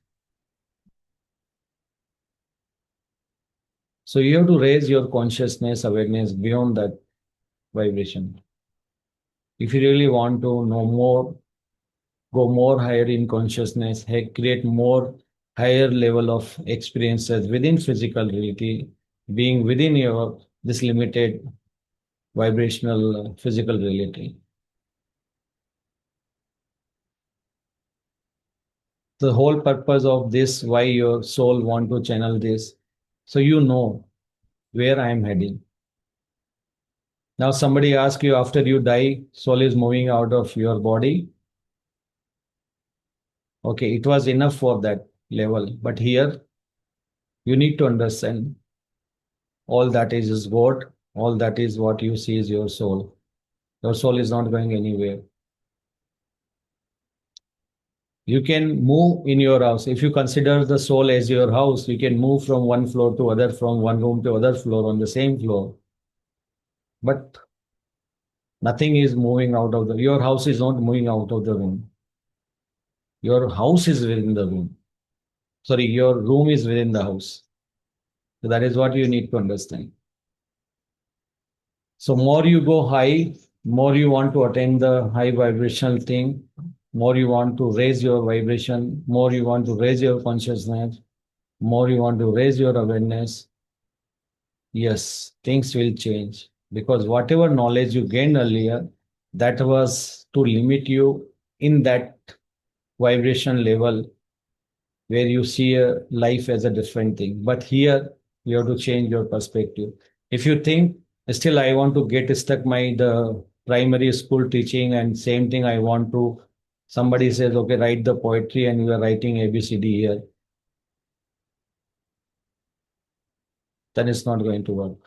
So you have to raise your consciousness awareness beyond that vibration. If you really want to know more, go more higher in consciousness, create more higher level of experiences within physical reality, being within your this limited vibrational physical reality. The whole purpose of this, why your soul want to channel this, so you know where I am heading. Now somebody asks you after you die, soul is moving out of your body. Okay, it was enough for that level. But here you need to understand all that is God. All that is what you see is your soul. Your soul is not going anywhere. You can move in your house. If you consider the soul as your house, you can move from one floor to other, from one room to other floor on the same floor. But nothing is moving out of the, your house is not moving out of the room. Your house is within the room. Sorry, your room is within the house. So that is what you need to understand. So more you go high, more you want to attain the high vibrational thing, more you want to raise your vibration, more you want to raise your consciousness, more you want to raise your awareness. Yes, things will change because whatever knowledge you gained earlier, that was to limit you in that vibration level where you see a life as a different thing. But here you have to change your perspective. If you think still I want to get stuck my the primary school teaching and same thing I want to, somebody says, okay, write the poetry and you are writing ABCD here, then it's not going to work.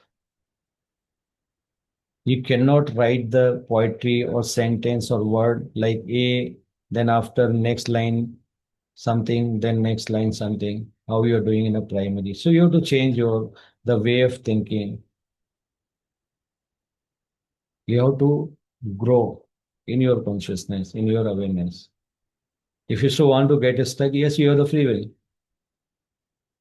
You cannot write the poetry or sentence or word like A, then after next line something, then next line something, how you're doing in a primary. So you have to change your the way of thinking. You have to grow in your consciousness, in your awareness. If you so want to get stuck, yes, you have the free will.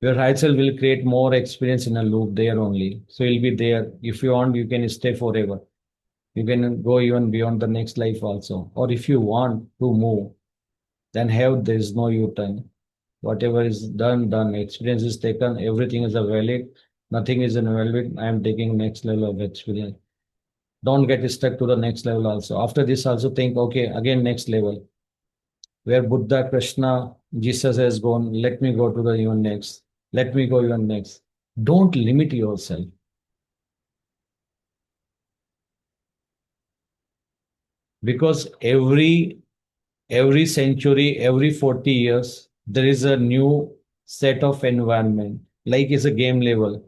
Your higher self will create more experience in a loop there only. So you'll be there. If you want, you can stay forever. You can go even beyond the next life also. Or if you want to move, then have there is no U-turn. Whatever is done, done. Experience is taken. Everything is a valid. Nothing is invalid. I am taking next level of experience. Don't get stuck to the next level also. After this, also think, okay, again next level. Where Buddha, Krishna, Jesus has gone, let me go to the even next. Let me go even next. Don't limit yourself because every century, every 40 years, there is a new set of environment, like it's a game level.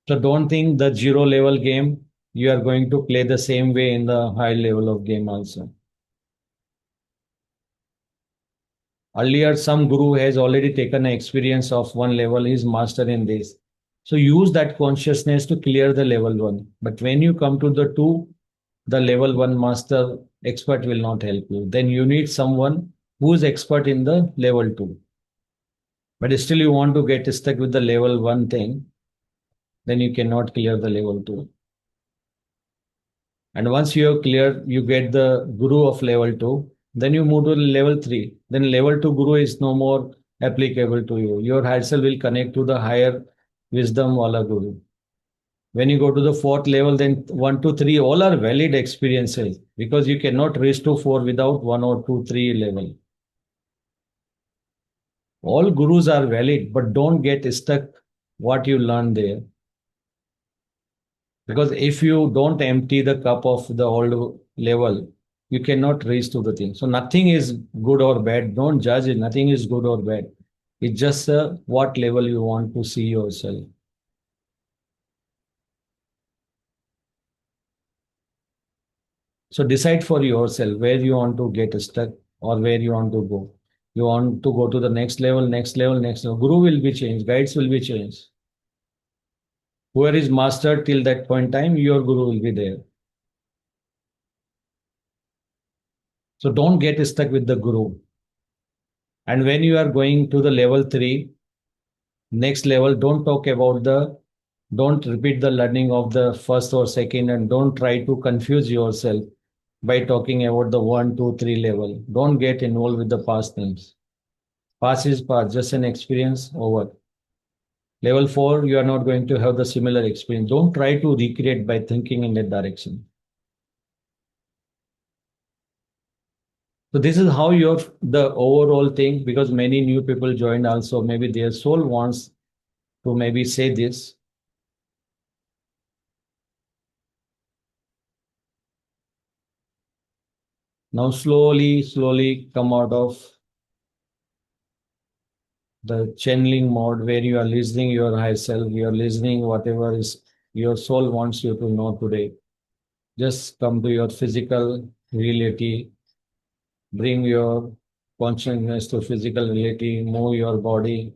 So don't think the zero level game, you are going to play the same way in the high level of game also. Earlier, some guru has already taken an experience of one level, he's master in this. So use that consciousness to clear the level one. But when you come to the two, the level one master expert will not help you. Then you need someone who is expert in the level two. But still you want to get stuck with the level one thing, then you cannot clear the level two. And once you have cleared, you get the guru of level two, then you move to level three. Then level two guru is no more applicable to you. Your higher self will connect to the higher wisdom wala guru. When you go to the fourth level, then one, two, three, all are valid experiences because you cannot reach to four without one or two, three level. All gurus are valid, but don't get stuck what you learn there. Because if you don't empty the cup of the old level, you cannot reach to the thing. So nothing is good or bad. Don't judge it. Nothing is good or bad. It's just what level you want to see yourself. So decide for yourself where you want to get stuck or where you want to go. You want to go to the next level, next level, next level. Guru will be changed. Guides will be changed. Whoever is mastered till that point in time, your guru will be there. So don't get stuck with the guru. And when you are going to the level three, next level, don't repeat the learning of the first or second, and don't try to confuse yourself by talking about the one, two, three level. Don't get involved with the past things. Past is past, just an experience over. Level four, you are not going to have the similar experience. Don't try to recreate by thinking in that direction. So this is how your the overall thing, because many new people joined also, maybe their soul wants to maybe say this. Now slowly, slowly come out of the channeling mode where you are listening your higher self, you are listening whatever is your soul wants you to know today. Just come to your physical reality, bring your consciousness to physical reality, move your body.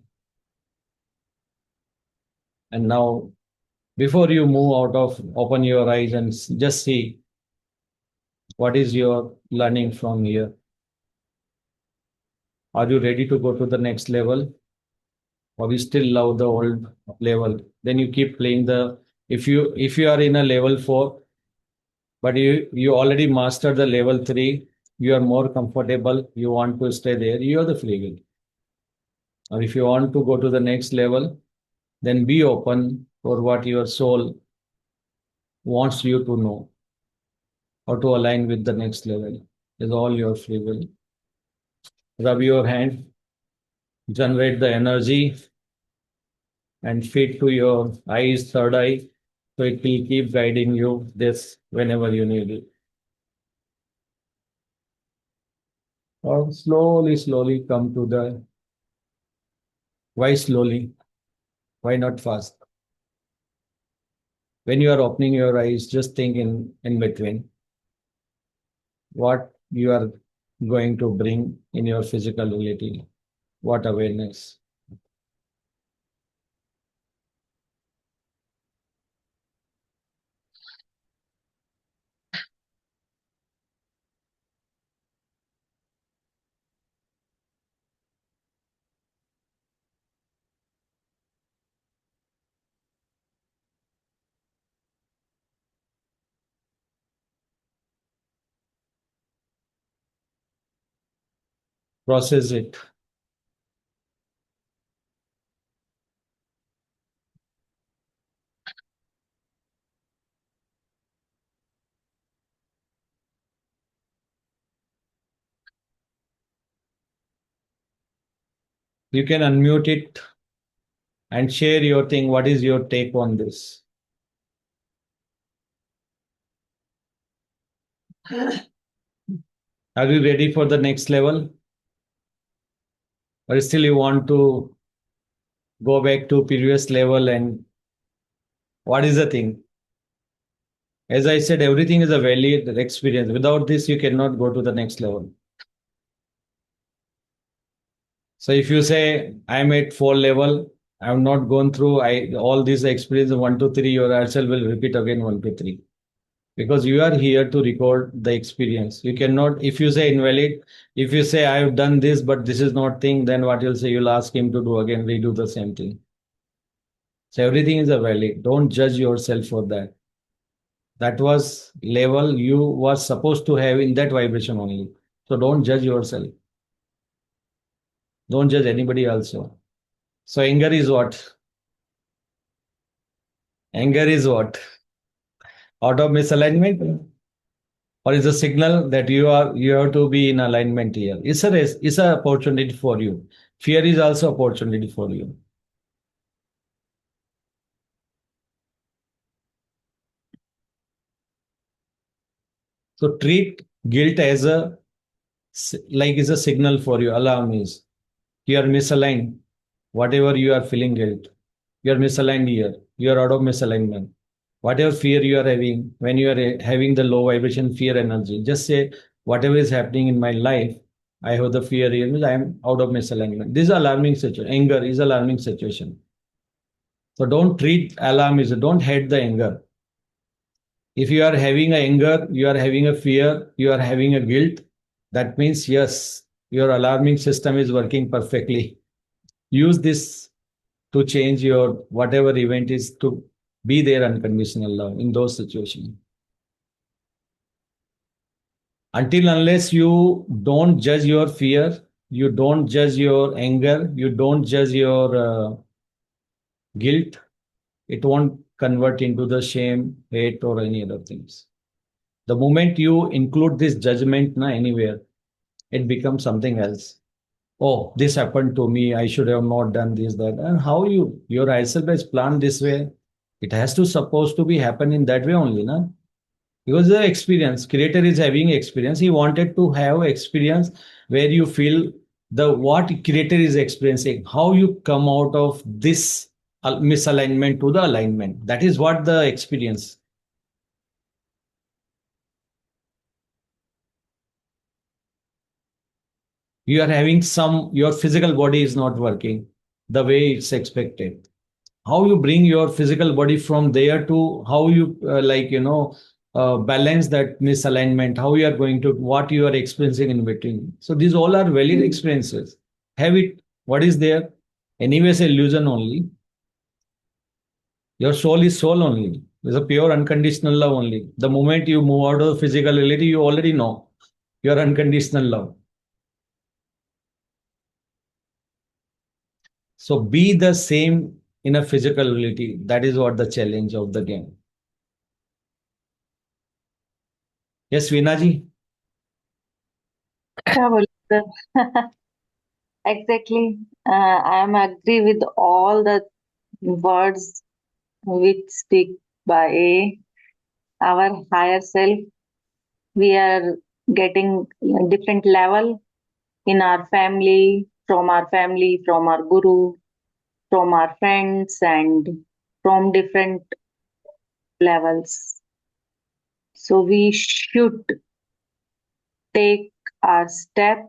And now, before you move out of, open your eyes and just see what is your learning from here. Are you ready to go to the next level? Or you still love the old level? Then you keep playing the, if you are in a level 4, but you already mastered the level 3, you are more comfortable, you want to stay there, you are the free will. Or if you want to go to the next level, then be open for what your soul wants you to know or to align with the next level. Is all your free will. Rub your hand, generate the energy, and feed to your eyes, third eye, so it will keep guiding you this whenever you need it. Or slowly, slowly come to the, why slowly? Why not fast? When you are opening your eyes, just think in between what you are going to bring in your physical reality. What awareness. Process it. You can unmute it and share your thing. What is your take on this? Are you ready for the next level? Or still you want to go back to previous level? And what is the thing? As I said, everything is a valid experience. Without this, you cannot go to the next level. So if you say I'm at 4 level, I've not gone through all these experience 1 to 3, your yourself will repeat again 1 to 3. Because you are here to record the experience. You cannot, if you say invalid, if you say I've done this, but this is not thing, then what you'll say, you'll ask him to do again, redo the same thing. So everything is a valid. Don't judge yourself for that. That was level you was supposed to have in that vibration only. So don't judge yourself. Don't judge anybody also. So anger is what? Anger is what? Out of misalignment? Or is a signal that you have to be in alignment here? It's a opportunity for you. Fear is also opportunity for you. So treat guilt as a, like is a signal for you. Alarm is you are misaligned. Whatever you are feeling guilt, you are misaligned here. You are out of misalignment. Whatever fear you are having, when you are having the low vibration fear energy, just say whatever is happening in my life, I have the fear here, means I am out of misalignment. This is alarming situation. Anger is alarming situation. So don't treat alarm is, don't hate the anger. If you are having a anger, you are having a fear, you are having a guilt, that means yes, your alarming system is working perfectly. Use this to change your whatever event is to be there unconditional love in those situations. Until unless you don't judge your fear, you don't judge your anger, you don't judge your guilt, it won't convert into the shame, hate, or any other things. The moment you include this judgment na anywhere, it becomes something else. Oh, this happened to me. I should have not done this, that. And how your yourself has planned this way? It has to supposed to be happen in that way only, na? Because the experience, creator is having experience. He wanted to have experience where you feel the what creator is experiencing, how you come out of this misalignment to the alignment. That is what the experience. You are having some, your physical body is not working the way it's expected. How you bring your physical body from there to how you balance that misalignment, how you are going to what you are experiencing in between. So these all are valid experiences. Have it. What is there? Anyways, illusion only. Your soul is soul only. It's a pure unconditional love only. The moment you move out of physical reality, you already know your unconditional love. So be the same in a physical reality. That is what the challenge of the game. Yes, Vinaji. क्या बोले sir? Exactly. I am agree with all the words which speak by our higher self. We are getting different level in our family, from our guru, from our friends, and from different levels. So we should take our step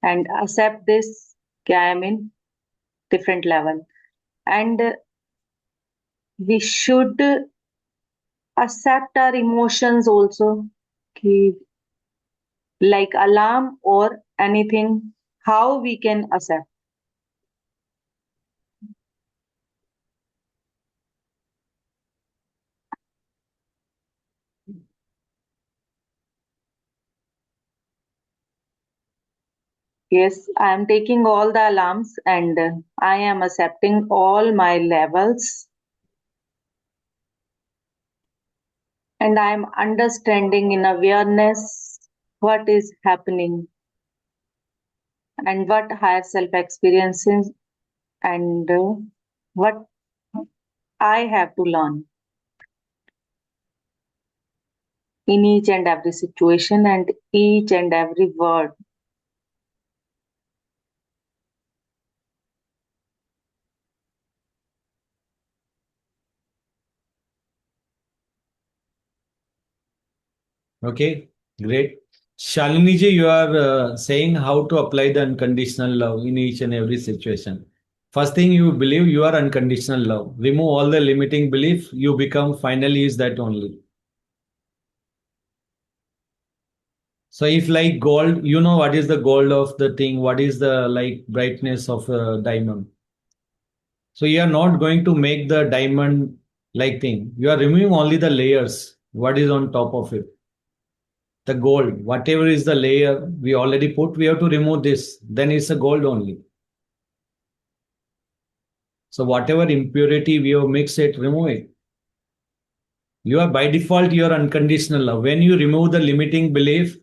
and accept this. I am in different level, and we should accept our emotions also, कि like alarm or anything, how we can accept. Yes, I am taking all the alarms and I am accepting all my levels, and I am understanding in awareness what is happening and what higher self experiences, and what I have to learn in each and every situation and each and every word. Okay, great. Shalini ji, you are saying how to apply the unconditional love in each and every situation. First thing, you believe you are unconditional love. Remove all the limiting belief. You become finally is that only. So if like gold, you know what is the gold of the thing, what is the like brightness of a diamond. So you are not going to make the diamond like thing. You are removing only the layers. What is on top of it? The gold, whatever is the layer we already put, we have to remove this. Then it's a gold only. So whatever impurity we have mixed it, remove it. You are by default, you are unconditional love. When you remove the limiting belief,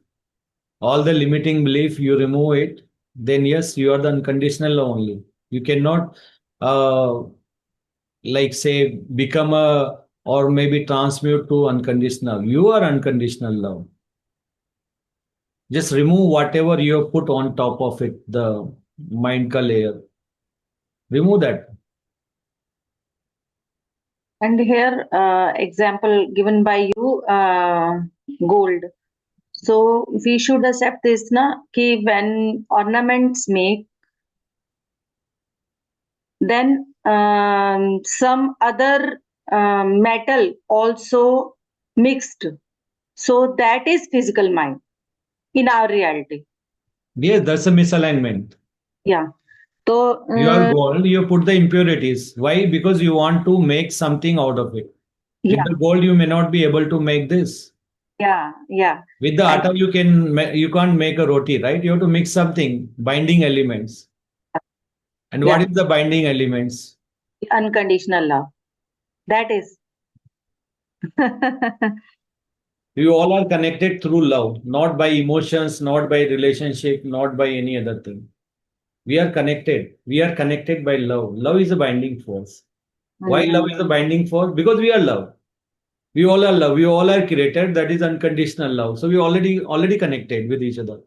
all the limiting belief, you remove it, then yes, you are the unconditional love only. You cannot uh, like say become a or maybe transmute to unconditional. You are unconditional love. Just remove whatever you have put on top of it, the mind ka layer. Remove that. And here, example given by you, gold. So we should accept this, na, कि when ornaments make, then some other metal also mixed. So that is physical mind in our reality. Yes, that's a misalignment. Yeah. So You are gold, you put the impurities. Why? Because you want to make something out of it. With yeah, the gold, you may not be able to make this. yeah. With the And atta, you can't make a roti, right? You have to mix something, binding elements. And what yeah, is the binding elements? unconditional love. That is. You all are connected through love, not by emotions, not by relationship, not by any other thing. We are connected. We are connected by love. Love is a binding force. Why love Mm, is a binding force? Because we are love. We all are love. We all are created. That is unconditional love. So we already connected with each other.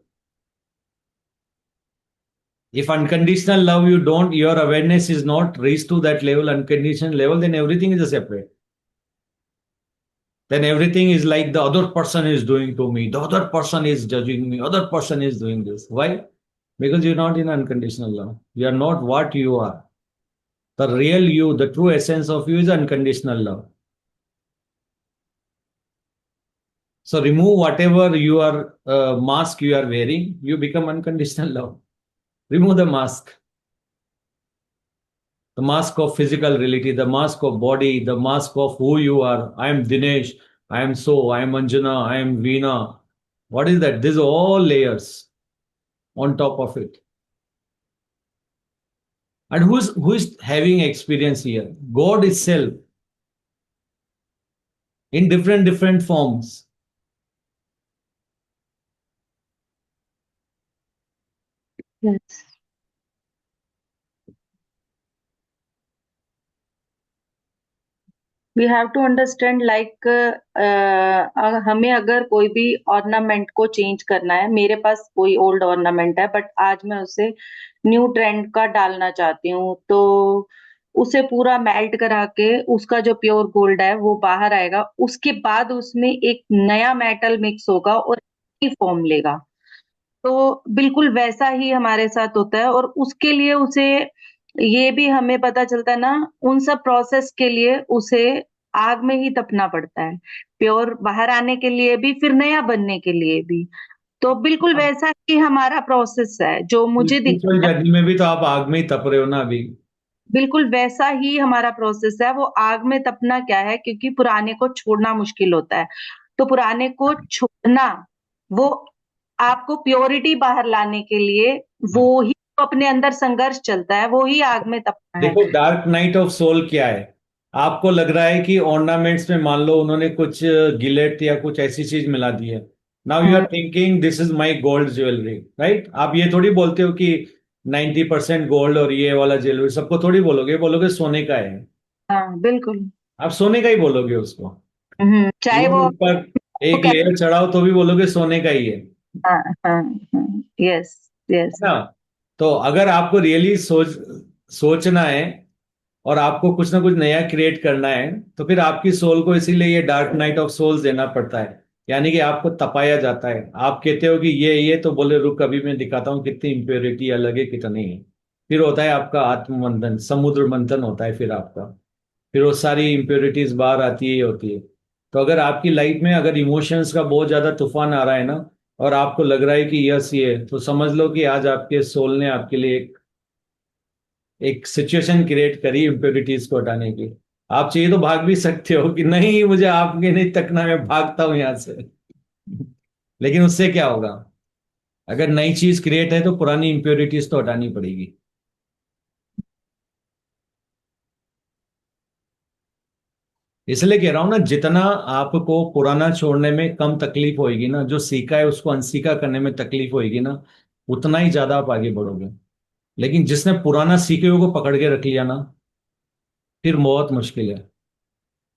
If unconditional love you don't, your awareness is not reached to that level, unconditional level, then everything is a separate. Then everything is like the other person is doing to me, the other person is judging me, other person is doing this. Why? Because you're not in unconditional love. You are not what you are. The real you, the true essence of you is unconditional love. So remove whatever you are mask you are wearing, you become unconditional love. Remove the mask. The mask of physical reality, the mask of body, the mask of who you are. I am Dinesh, I am so, I am Anjana, I am Veena. What is that? These are all layers on top of it. And who is having experience here? God itself in different forms. Yes. We have to understand like हमें अगर कोई भी ornament को change करना है, मेरे पास कोई old ornament है बट आज मैं उसे न्यू ट्रेंड का डालना चाहती हूँ, तो उसे पूरा मेल्ट करा के उसका जो प्योर गोल्ड है वो बाहर आएगा, उसके बाद उसमें एक नया मेटल मिक्स होगा और फॉर्म लेगा। तो बिल्कुल वैसा ही हमारे साथ होता है और उसके लिए उसे ये भी हमें पता चलता है ना, उन सब प्रोसेस के लिए उसे आग में ही तपना पड़ता है, प्योर बाहर आने के लिए भी, फिर नया बनने के लिए भी। तो बिल्कुल वैसा ही हमारा प्रोसेस है जो मुझे स्पिरिचुअल दिखता है, जर्नी में भी तो आप आग में ही तप रहे हो ना अभी। बिल्कुल वैसा ही हमारा प्रोसेस है। वो आग में तपना क्या है, क्योंकि पुराने को छोड़ना मुश्किल होता है, तो पुराने को छोड़ना, वो आपको प्योरिटी बाहर लाने के लिए वो ही तो अपने अंदर संघर्ष चलता है, वो ही आग में तपना है। देखो डार्क नाइट ऑफ सोल क्या है। आपको लग रहा है कि ऑर्नामेंट्स में मान लो उन्होंने कुछ गिलेट या कुछ ऐसी चीज मिला दी है। Now you are hmm, thinking this is my gold jewellery, right. आप ये थोड़ी बोलते हो कि 90% गोल्ड और ये वाला ज्वेलरी, सबको थोड़ी बोलोगे, बोलोगे सोने का है। हाँ बिल्कुल। आप सोने का ही बोलोगे उसको। चाहे इवन वो ऊपर वो एक कैसे, लेयर चढ़ाओ तो भी बोलोगे सोने का ही है। हाँ हाँ हाँ, यस यस। ना। तो अगर आपको रियली सोचना है और आपको कुछ ना कुछ नया क्रिएट करना है, तो फिर आपकी सोल को इसीलिए ये डार्क नाइट ऑफ सोल्स देना पड़ता है। यानी कि आपको तपाया जाता है। आप कहते हो कि ये तो बोले रुक अभी मैं दिखाता हूँ कितनी इम्प्योरिटी अलग है कितनी है। फिर होता है आपका आत्म मंथन, समुद्र मंथन होता है फिर आपका। फिर वो सारी इम्प्योरिटीज बाहर आती ही होती है। तो अगर आपकी लाइफ में अगर इमोशंस का बहुत ज्यादा तूफान आ रहा है ना, और आपको लग रहा है कि यस ये, तो समझ लो कि आज आपके सोल ने आपके लिए एक सिचुएशन क्रिएट करी इम्प्योरिटीज को हटाने की। आप चाहिए तो भाग भी सकते हो कि नहीं मुझे आपके नहीं तकना, मैं भागता हूं यहां से। लेकिन उससे क्या होगा? अगर नई चीज क्रिएट है तो पुरानी इम्प्योरिटीज तो हटानी पड़ेगी। इसलिए कह रहा हूं ना, जितना आपको पुराना छोड़ने में कम तकलीफ होगी ना, जो सीखा है उसको अनसीखा करने में तकलीफ होगी ना, उतना ही ज्यादा आप आगे बढ़ोगे। लेकिन जिसने पुराना सीखे हुए को पकड़ के रख लिया ना, फिर बहुत मुश्किल है।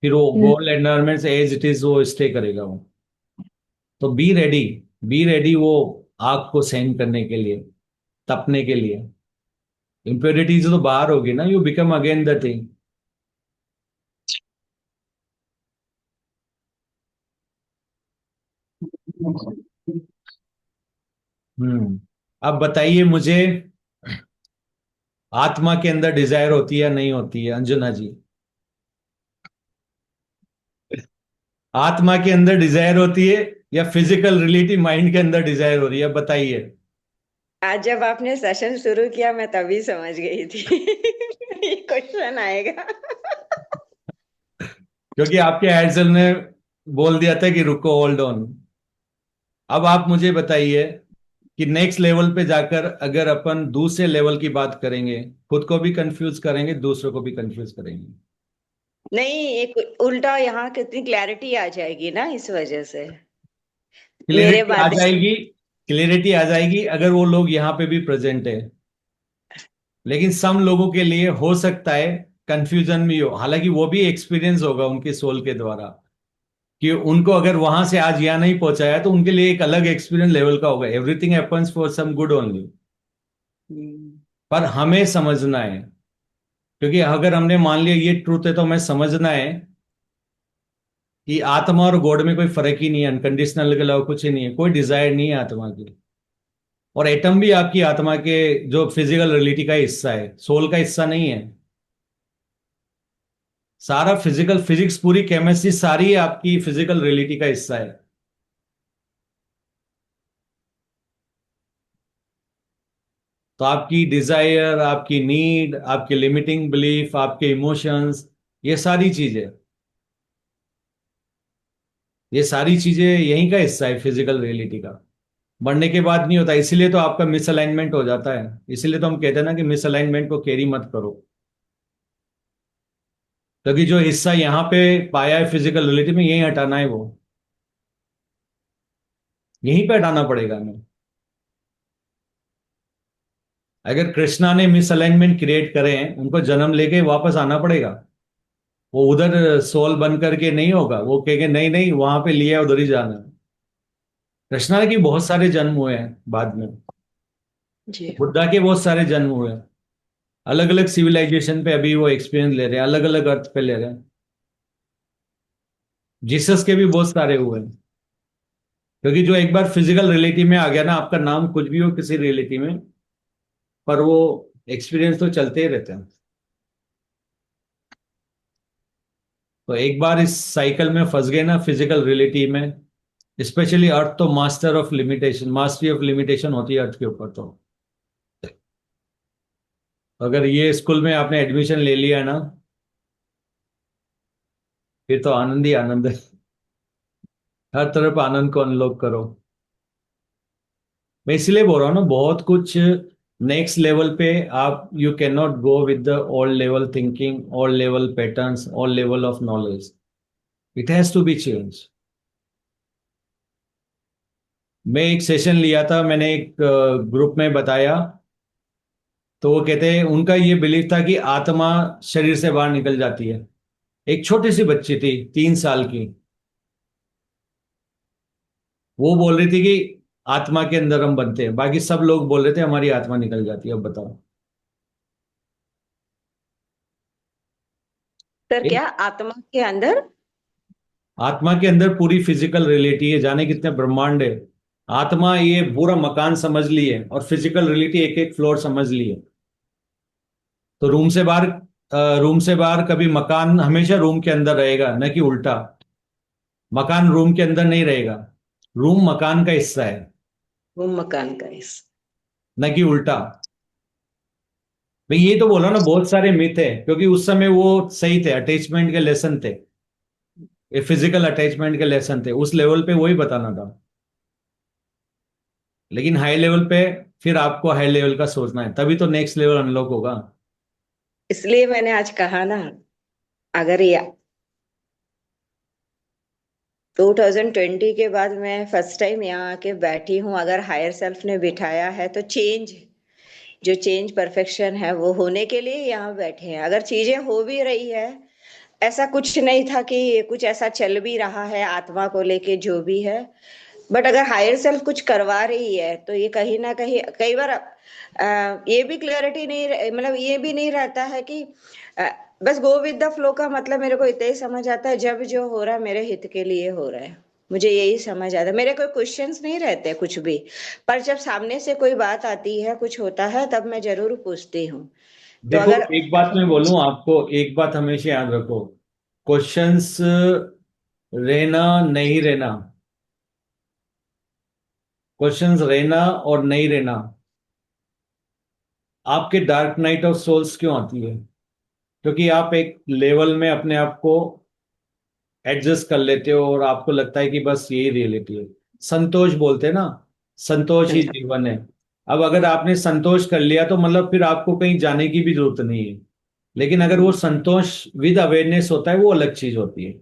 फिर वो gold environment as it is वो स्टे करेगा वो। तो बी रेडी, बी रेडी वो आग को सहन करने के लिए, तपने के लिए। इम्प्योरिटीज तो बाहर होगी ना, you become again the thing. अब बताइए मुझे, आत्मा के अंदर डिजायर होती है या नहीं होती है अंजना जी? आत्मा के अंदर डिजायर होती है या फिजिकल रियलिटी माइंड के अंदर डिजायर हो रही है, बताइए। आज जब आपने सेशन शुरू किया मैं तभी समझ गई थी ये क्वेश्चन आएगा। क्योंकि आपके हेडसेल ने बोल दिया था कि रुको, होल्ड ऑन। अब आप मुझे बताइए कि नेक्स्ट लेवल पे जाकर अगर अपन दूसरे लेवल की बात करेंगे, खुद को भी कंफ्यूज करेंगे, दूसरों को भी कंफ्यूज करेंगे। नहीं, एक उल्टा यहाँ कितनी क्लैरिटी आ जाएगी ना इस वजह से। मेरे क्लियरिटी आ बातें जाएगी। क्लियरिटी आ जाएगी अगर वो लोग यहाँ पे भी प्रेजेंट है। लेकिन सम लोगों के लिए हो सकता है कंफ्यूजन भी हो, हालांकि वो भी एक्सपीरियंस होगा उनके सोल के द्वारा। कि उनको अगर वहां से आज यहाँ नहीं पहुंचाया तो उनके लिए एक अलग एक्सपीरियंस लेवल का होगा। Everything happens for some good only. हम्म। पर हमें समझना है, क्योंकि अगर हमने मान लिया ये ट्रूथ है तो हमें समझना है कि आत्मा और गॉड में कोई फर्क ही नहीं है, अनकंडीशनल के अलावा कुछ ही नहीं है, कोई डिजायर नहीं है आत्मा की। और एटम भी आपकी आत्मा के जो फिजिकल रियलिटी का हिस्सा है, सोल का हिस्सा नहीं है। सारा फिजिकल फिजिक्स, पूरी केमिस्ट्री सारी आपकी फिजिकल रियलिटी का हिस्सा है। तो आपकी डिजायर, आपकी नीड, आपके लिमिटिंग बिलीफ, आपके इमोशंस, ये सारी चीजें, ये सारी चीजें यहीं का हिस्सा है फिजिकल रियलिटी का। बढ़ने के बाद नहीं होता, इसीलिए तो आपका मिसअलाइनमेंट हो जाता है। इसीलिए तो हम कहते हैं ना कि मिसअलाइनमेंट को कैरी मत करो। क्योंकि जो हिस्सा यहाँ पे पाया है फिजिकल रियलिटी में, यही हटाना है, वो यहीं पे हटाना पड़ेगा हमें। अगर कृष्णा ने मिसअलाइनमेंट क्रिएट करे हैं, उनको जन्म लेके वापस आना पड़ेगा। वो उधर सोल बन करके नहीं होगा, वो कहेंगे नहीं नहीं वहां पे लिया उधर ही जाना है। कृष्णा के बहुत सारे जन्म हुए हैं बाद में, जी। बुद्धा के बहुत सारे जन्म हुए हैं। अलग अलग सिविलाइजेशन पे अभी वो एक्सपीरियंस ले रहे हैं, अलग अलग अर्थ पे ले रहे हैं। जीसस के भी बहुत सारे हुए हैं। क्योंकि जो एक बार फिजिकल रियलिटी में आ गया ना, आपका नाम कुछ भी हो किसी रियलिटी में, पर वो एक्सपीरियंस तो चलते ही रहते हैं। तो एक बार इस साइकिल में फंस गए ना फिजिकल रियलिटी में, स्पेशली अर्थ तो master of limitation, mastery of limitation होती है अर्थ के ऊपर। तो अगर ये स्कूल में आपने एडमिशन ले लिया ना, फिर तो आनंद ही आनंद है। हर तरफ आनंद को अनलॉक करो। मैं इसलिए बोल रहा हूँ ना, बहुत कुछ नेक्स्ट लेवल पे आप, you can not go with the old level thinking, old level patterns, old level of knowledge. It has to be change. मैं एक सेशन लिया था, मैंने एक ग्रुप में बताया, तो वो कहते हैं उनका ये बिलीफ था कि आत्मा शरीर से बाहर निकल जाती है। एक छोटी सी बच्ची थी, 3 साल की, वो बोल रही थी कि आत्मा के अंदर हम बनते हैं, बाकी सब लोग बोल रहे थे हमारी आत्मा निकल जाती है। अब बताओ। सर एक क्या आत्मा के अंदर? आत्मा के अंदर पूरी फिजिकल रियलिटी है, जाने कितने ब्रह्मांड है। आत्मा ये पूरा मकान समझ लिए, और फिजिकल रियलिटी एक एक फ्लोर समझ लिए। तो रूम से बाहर कभी मकान हमेशा रूम के अंदर रहेगा, न कि उल्टा। मकान रूम के अंदर नहीं रहेगा, रूम मकान का हिस्सा है, वो मकान का इस। न कि उल्टा। मैं ये तो बोला ना, बहुत सारे मिथ है, क्योंकि उस समय वो सही थे, अटैचमेंट के लेसन थे, ये फिजिकल अटैचमेंट के लेसन थे, उस लेवल पे वही बताना था। लेकिन हाई लेवल पे फिर आपको हाई लेवल का सोचना है, तभी तो नेक्स्ट लेवल अनलॉक होगा। इसलिए मैंने आज कहा ना, अगर ये 2020 के बाद मैं फर्स्ट टाइम यहाँ आके बैठी हूँ, अगर हायर सेल्फ ने बिठाया है तो चेंज, जो चेंज परफेक्शन है वो होने के लिए यहाँ बैठे हैं। अगर चीजें हो भी रही है, ऐसा कुछ नहीं था कि कुछ ऐसा चल भी रहा है आत्मा को लेके जो भी है, बट अगर हायर सेल्फ कुछ करवा रही है तो ये कहीं ना कहीं कई बार ये भी क्लियरिटी नहीं मतलब ये भी नहीं रहता है कि अ, बस गो विद द फ्लो का मतलब मेरे को इतना ही समझ आता है, जब जो हो रहा है मेरे हित के लिए हो रहा है, मुझे यही समझ आता है। मेरे कोई क्वेश्चंस नहीं रहते कुछ भी, पर जब सामने से कोई बात आती है, कुछ होता है, तब मैं जरूर पूछती हूँ। तो देखो, अगर एक बात मैं बोलूं आपको, एक बात हमेशा याद रखो, क्वेश्चंस रहना नहीं रहना, क्वेश्चंस रहना और नहीं रहना आपके डार्क नाइट ऑफ सोल्स क्यों आती है? क्योंकि आप एक लेवल में अपने आप को एडजस्ट कर लेते हो, और आपको लगता है कि बस यही रियलिटी है। संतोष बोलते हैं ना, संतोष ही जीवन है। अब अगर आपने संतोष कर लिया तो मतलब फिर आपको कहीं जाने की भी जरूरत नहीं है। लेकिन अगर वो संतोष विद अवेयरनेस होता है, वो अलग चीज होती है।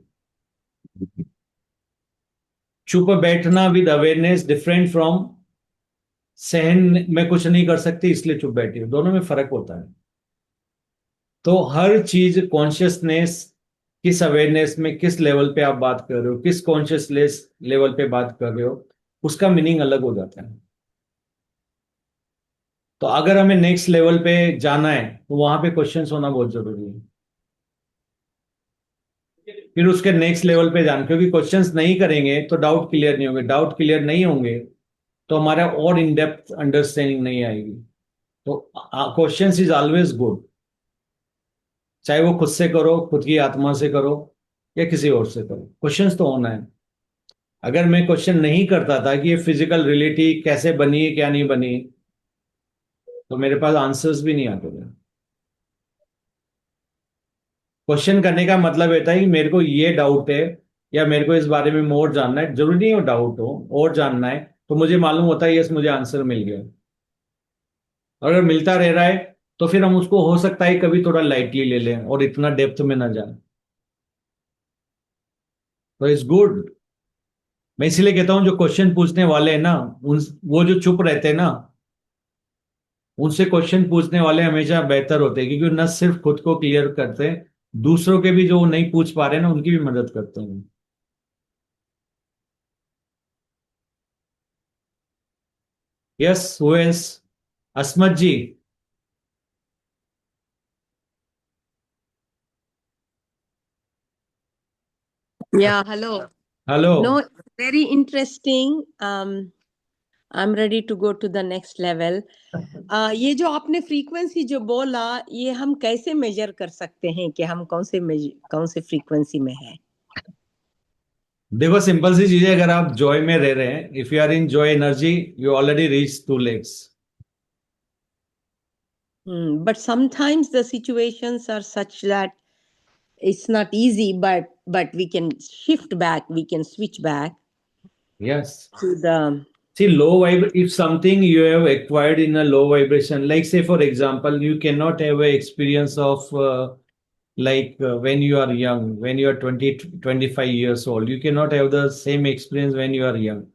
चुप बैठना विद अवेयरनेस डिफरेंट फ्रॉम सहन में कुछ नहीं कर सकती इसलिए चुप बैठी हूँ, दोनों में फर्क होता है। तो हर चीज कॉन्शियसनेस किस अवेयरनेस में किस लेवल पे आप बात कर रहे हो, किस कॉन्शियसनेस लेवल पे बात कर रहे हो, उसका मीनिंग अलग हो जाता है। तो अगर हमें नेक्स्ट लेवल पे जाना है तो वहां पे क्वेश्चंस होना बहुत जरूरी है। फिर उसके नेक्स्ट लेवल पे जाना, क्योंकि क्वेश्चंस नहीं करेंगे तो डाउट क्लियर नहीं होंगे, डाउट क्लियर नहीं होंगे तो हमारा और इन डेप्थ अंडरस्टैंडिंग नहीं आएगी। तो क्वेश्चंस इज ऑलवेज गुड, चाहे वो खुद से करो, खुद की आत्मा से करो, या किसी और से करो, क्वेश्चंस तो होना है। अगर मैं क्वेश्चन नहीं करता था कि ये फिजिकल रियलिटी कैसे बनी क्या नहीं बनी, तो मेरे पास आंसर्स भी नहीं आते थे। क्वेश्चन करने का मतलब होता है कि मेरे को ये डाउट है, या मेरे को इस बारे में और जानना है, जरूरी नहीं हो डाउट हो, और जानना है, तो मुझे मालूम होता है यस मुझे आंसर मिल गया। और अगर मिलता रह रहा है तो फिर हम उसको हो सकता है कभी थोड़ा लाइटली ले लें और इतना डेप्थ में ना जाए। तो इट्स गुड। मैं इसीलिए कहता हूँ जो क्वेश्चन पूछने वाले हैं ना, उन वो जो चुप रहते हैं ना, उनसे क्वेश्चन पूछने वाले हमेशा बेहतर होते हैं, क्योंकि न सिर्फ खुद को क्लियर करते हैं, दूसरों के भी जो नहीं पूछ पा रहे हैं ना उनकी भी मदद करते हैं। यस ओएस असमत जी। Yeah, hello. Hello. No, very interesting. I'm ready to go to the next level. ये जो आपने फ्रीक्वेंसी जो बोला, ये हम कैसे मेजर कर सकते हैं कि हम कौन से फ्रीक्वेंसी में है? देखो सिंपल सी चीज है, अगर आप जॉय में रह रहे हैं, if you are in joy energy, you already reach to legs. But sometimes the situations are such that it's not easy, but we can shift back, we can switch back yes. to the. See, if something you have acquired in a low vibration, like say for example, you cannot have a experience of when you are young, when you are 20, 25 years old, you cannot have the same experience when you are young.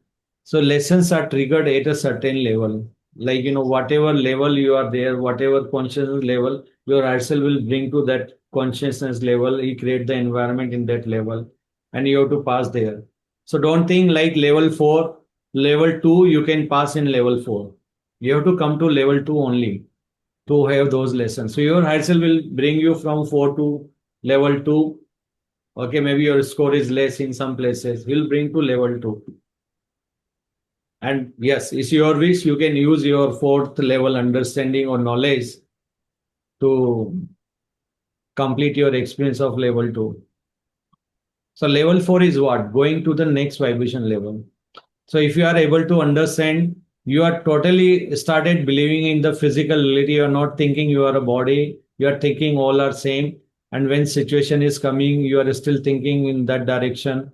So lessons are triggered at a certain level. Like, whatever level you are there, whatever consciousness level, your ourself will bring to that consciousness level. You create the environment in that level and you have to pass there. So don't think like level 4, level 2, you can pass in level 4. You have to come to level 2 only to have those lessons. So your higher self will bring you from 4 to level 2. Okay, maybe your score is less in some places. He'll bring to level 2. And yes, it's your wish. You can use your fourth level understanding or knowledge to complete your experience of level 2. So level 4 is what? Going to the next vibration level. So if you are able to understand, you are totally started believing in the physical reality. You are not thinking you are a body. You are thinking all are same. And when situation is coming, you are still thinking in that direction.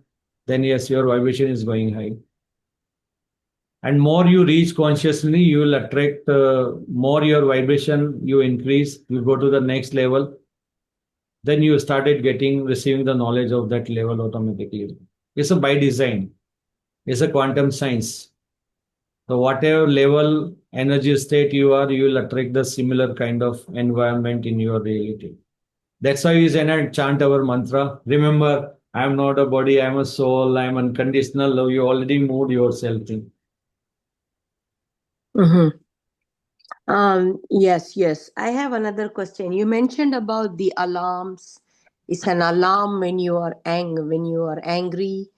Then yes, your vibration is going high. And more you reach consciously, you will attract more your vibration. You increase. You go to the next level. Then you started getting receiving the knowledge of that level automatically. It's a by design. It's a quantum science. So whatever level energy state you are, you will attract the similar kind of environment in your reality. That's why we chant our mantra. Remember, I am not a body, I am a soul, I am unconditional. You already moved yourself in. Mhm. Yes. I have another question. You mentioned about the alarms. It's an alarm when you are angry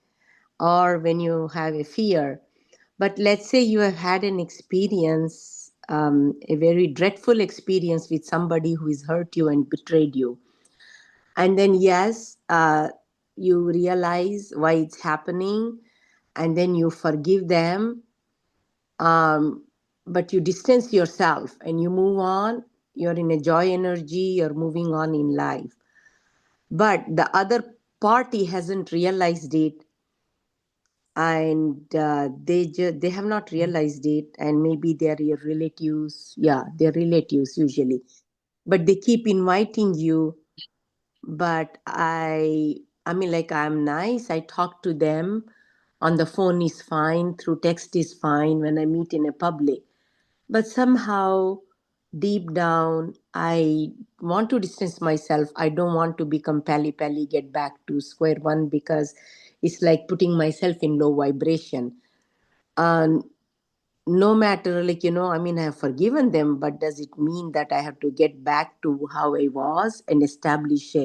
or when you have a fear. But let's say you have had an experience, a very dreadful experience with somebody who has hurt you and betrayed you. And then, yes, you realize why it's happening, and then you forgive them. Um, but you distance yourself and you move on. You're in a joy energy, you're moving on in life. But the other party hasn't realized it, and they have not realized it, and maybe they're your relatives. Yeah, they're relatives usually, but they keep inviting you. But I mean, like, I'm nice, I talk to them on the phone is fine, through text is fine, when I meet in a public. But somehow deep down, I want to distance myself. I don't want to become pally pally, get back to square one, because it's like putting myself in low vibration. And no matter, like, I mean, I have forgiven them, but does it mean that I have to get back to how I was and establish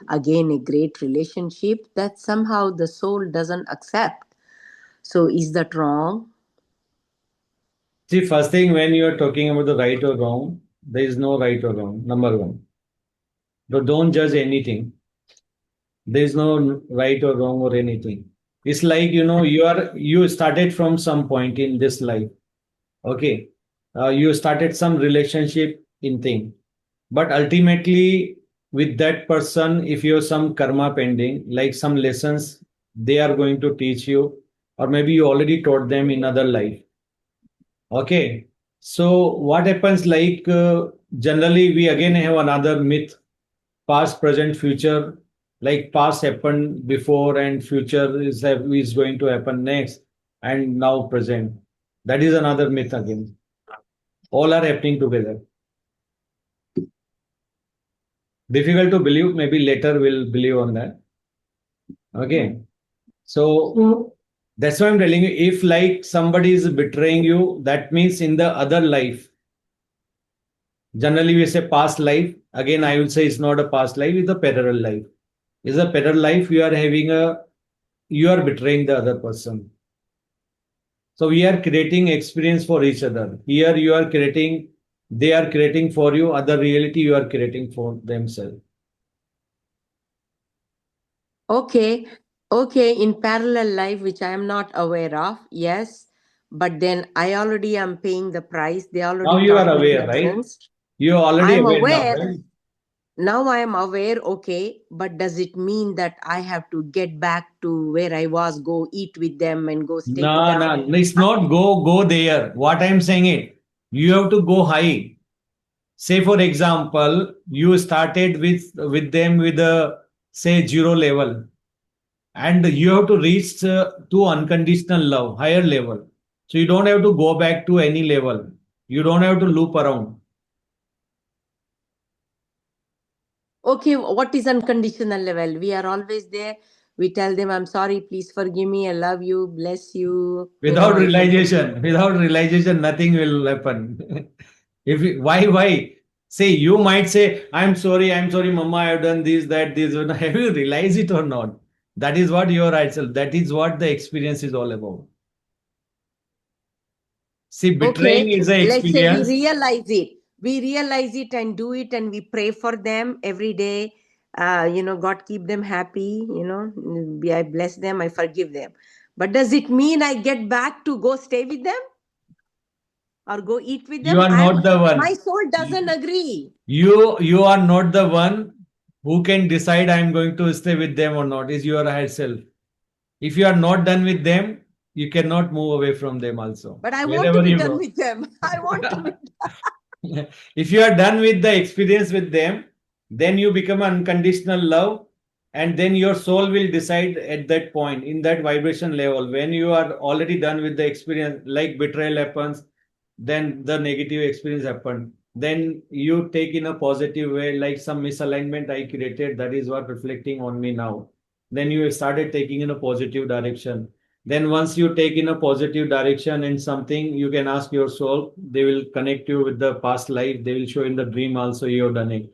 again a great relationship that somehow the soul doesn't accept? So is that wrong? See, first thing, when you are talking about the right or wrong, there is no right or wrong. Number one. So don't judge anything. There is no right or wrong or anything. It's like, you started from some point in this life. Okay. You started some relationship in thing. But ultimately, with that person, if you have some karma pending, like some lessons they are going to teach you, or maybe you already taught them in other life. Okay. So what happens, like, generally we again have another myth: past, present, future. Like past happened before and future is going to happen next, and now present. That is another myth again. All are happening together. Difficult to believe. Maybe later we'll believe on that. Okay. So that's why I'm telling you, if like somebody is betraying you, that means in the other life. Generally, we say past life. Again, I will say it's not a past life, it's a parallel life. It's a parallel life. You are betraying the other person. So we are creating experience for each other. Here you are creating, they are creating for you, other reality you are creating for themselves. Okay, okay, in parallel life, which I am not aware of, yes, but then I already am paying the price. They Now already you are taught me aware, right? lessons. You are I already am aware now, aware. right? Now I am aware, okay, but does it mean that I have to get back to where I was, go eat with them and go stay with No, them? no, it's not go there. What I'm saying it, you have to go high. Say for example, you started with them with a say 0 level, and you have to reach to unconditional love, higher level. So you don't have to go back to any level. You don't have to loop around. Okay, what is unconditional level? We are always there. We tell them, I'm sorry, please forgive me, I love you, bless you. Without realization, nothing will happen. Why? Say you might say, I'm sorry, Mama, I've done this, that, this. Have you realized it or not? That is what your right self. That is what the experience is all about. See, betraying Okay, is an let's say we experience. realize it. We realize it and do it, and we pray for them every day. God keep them happy. I bless them, I forgive them. But does it mean I get back to go stay with them or go eat with You them? are not the My one. soul doesn't agree. You are not the one who can decide I'm going to stay with them or not. Is your higher self. If you are not done with them, you cannot move away from them also. But I want to Wherever be you done go. with them. I want to be. If you are done with the experience with them, then you become unconditional love, and then your soul will decide at that point in that vibration level. When you are already done with the experience, like betrayal happens, then the negative experience happened. Then you take in a positive way, like some misalignment I created, that is what reflecting on me now. Then you started taking in a positive direction. Then once you take in a positive direction in something, you can ask your soul, they will connect you with the past life. They will show in the dream also you have done it.